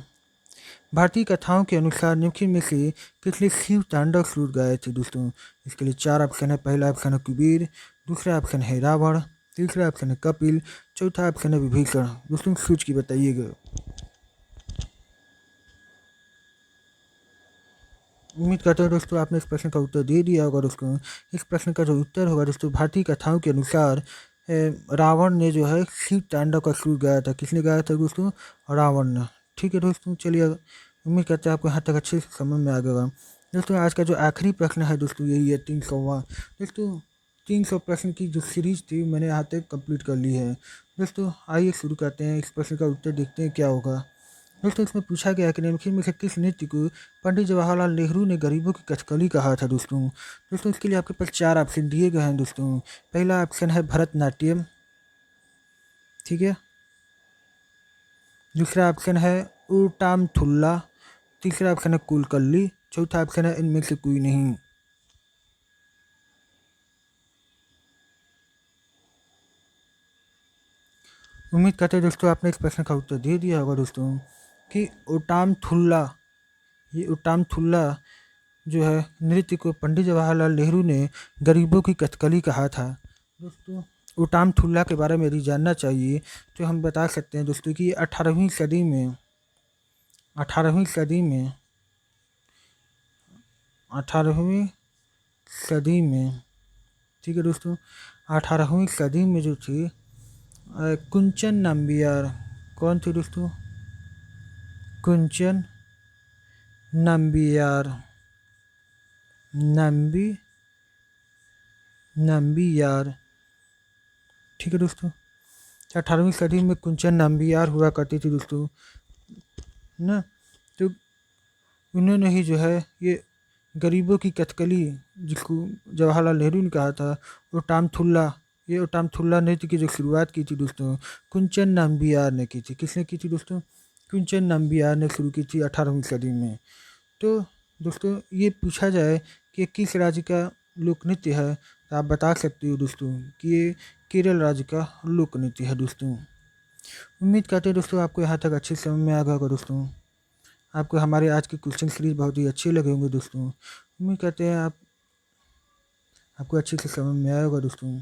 [SPEAKER 1] भारतीय कथाओं के अनुसार निम्नलिखित में से किसने शिव तांडव सूर गाए थे दोस्तों। इसके लिए 4 ऑप्शन है। पहला ऑप्शन है कुबेर, दूसरा ऑप्शन है रावण, तीसरा ऑप्शन है कपिल, चौथा ऑप्शन है विभीषण। दोस्तों सोच के बताइएगा। उम्मीद करता हूँ दोस्तों आपने इस प्रश्न का उत्तर दे दिया होगा दोस्तों। इस प्रश्न का जो उत्तर होगा दोस्तों, भारतीय कथाओं के अनुसार रावण ने जो है शिव तांडव का सुर गाया था। किसने गाया था दोस्तों, रावण ने। ठीक है दोस्तों, चलिए उम्मीद करते हैं आपको यहाँ तक अच्छे से समझ में आ गया दोस्तों। आज का जो आखिरी प्रश्न है दोस्तों, यही है 300वां दोस्तों। 300 प्रश्न की जो सीरीज थी मैंने यहाँ तक कंप्लीट कर ली है दोस्तों। आइए शुरू करते हैं, इस प्रश्न का उत्तर देखते हैं क्या होगा दोस्तों। इसमें पूछा गया कि निम्नलिखित में से किस नृत्य को पंडित जवाहरलाल नेहरू ने गरीबों की कथकली कहा था दोस्तों। दोस्तों इसके लिए आपके पास 4 ऑप्शन दिए गए हैं दोस्तों। पहला ऑप्शन है भरतनाट्यम, ठीक है, दूसरा ऑप्शन है ओटाम थुल्ला, तीसरा ऑप्शन है कोलकल्ली, चौथा ऑप्शन है इनमें से कोई नहीं। उम्मीद करते हैं दोस्तों आपने इस प्रश्न का उत्तर दे दिया होगा दोस्तों कि ओटाम थुल्ला, ये ओटाम थुल्ला जो है नृत्य को पंडित जवाहरलाल नेहरू ने गरीबों की कथकली कहा था दोस्तों। ओटाम थुल्ला के बारे में यदि जानना चाहिए तो हम बता सकते हैं दोस्तों कि 18वीं सदी में 18वीं सदी में 18वीं सदी में ठीक है दोस्तों, 18वीं सदी में जो थी कुंचन नम्बियार, कौन थे दोस्तों, कुंचन नम्बियार, नम्बियार। ठीक है दोस्तों, 18वीं सदी में कुंचन नम्बियार हुआ करती थी दोस्तों ना। तो उन्होंने ही जो है ये गरीबों की कथकली, जिसको जवाहरलाल नेहरू ने कहा था ओटाम थुल्ला, ये ओटाम थुल्ला नृत्य की जो शुरुआत की थी दोस्तों, कुंचन नम्बियार ने की थी। किसने की थी दोस्तों, कुंचन नम्बियार ने शुरू की थी 18वीं सदी में। तो दोस्तों ये पूछा जाए कि किस राज्य का लोक नृत्य है, तो आप बता सकते हो दोस्तों कि ये केरल राज्य का लोक नृत्य है दोस्तों। उम्मीद करते हैं दोस्तों आपको यहाँ तक अच्छे से समझ में आ गया होगा दोस्तों। आपको हमारे आज के क्वेश्चन सीरीज बहुत ही अच्छे लगे होंगे दोस्तों। उम्मीद करते हैं आपको अच्छे से समझ में आया होगा दोस्तों।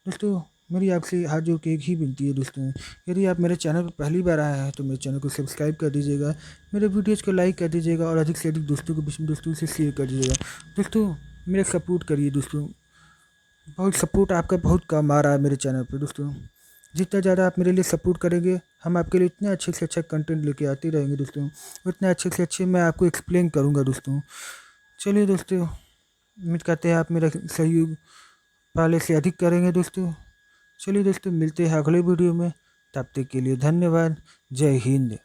[SPEAKER 1] दोस्तों मेरी आपसे हाथ जोड़ के एक ही विनती है दोस्तों, यदि आप मेरे चैनल पर पहली बार आए हैं तो मेरे चैनल को सब्सक्राइब कर दीजिएगा, मेरे वीडियोज़ को लाइक कर दीजिएगा और अधिक से अधिक दोस्तों के बीच में दोस्तों से शेयर कर दीजिएगा। दोस्तों मेरा सपोर्ट करिए दोस्तों, बहुत सपोर्ट आपका बहुत कम आ रहा है मेरे चैनल पर दोस्तों। जितना ज़्यादा आप मेरे लिए सपोर्ट करेंगे, हम आपके लिए इतने अच्छे से अच्छा कंटेंट लेके आते रहेंगे दोस्तों, उतने अच्छे से अच्छे मैं आपको एक्सप्लेन करूँगा दोस्तों। चलिए दोस्तों, उम्मीद करते हैं आप मेरा सहयोग पहले से अधिक करेंगे दोस्तों। चलिए दोस्तों, मिलते हैं अगले वीडियो में, तब तक के लिए धन्यवाद। जय हिंद।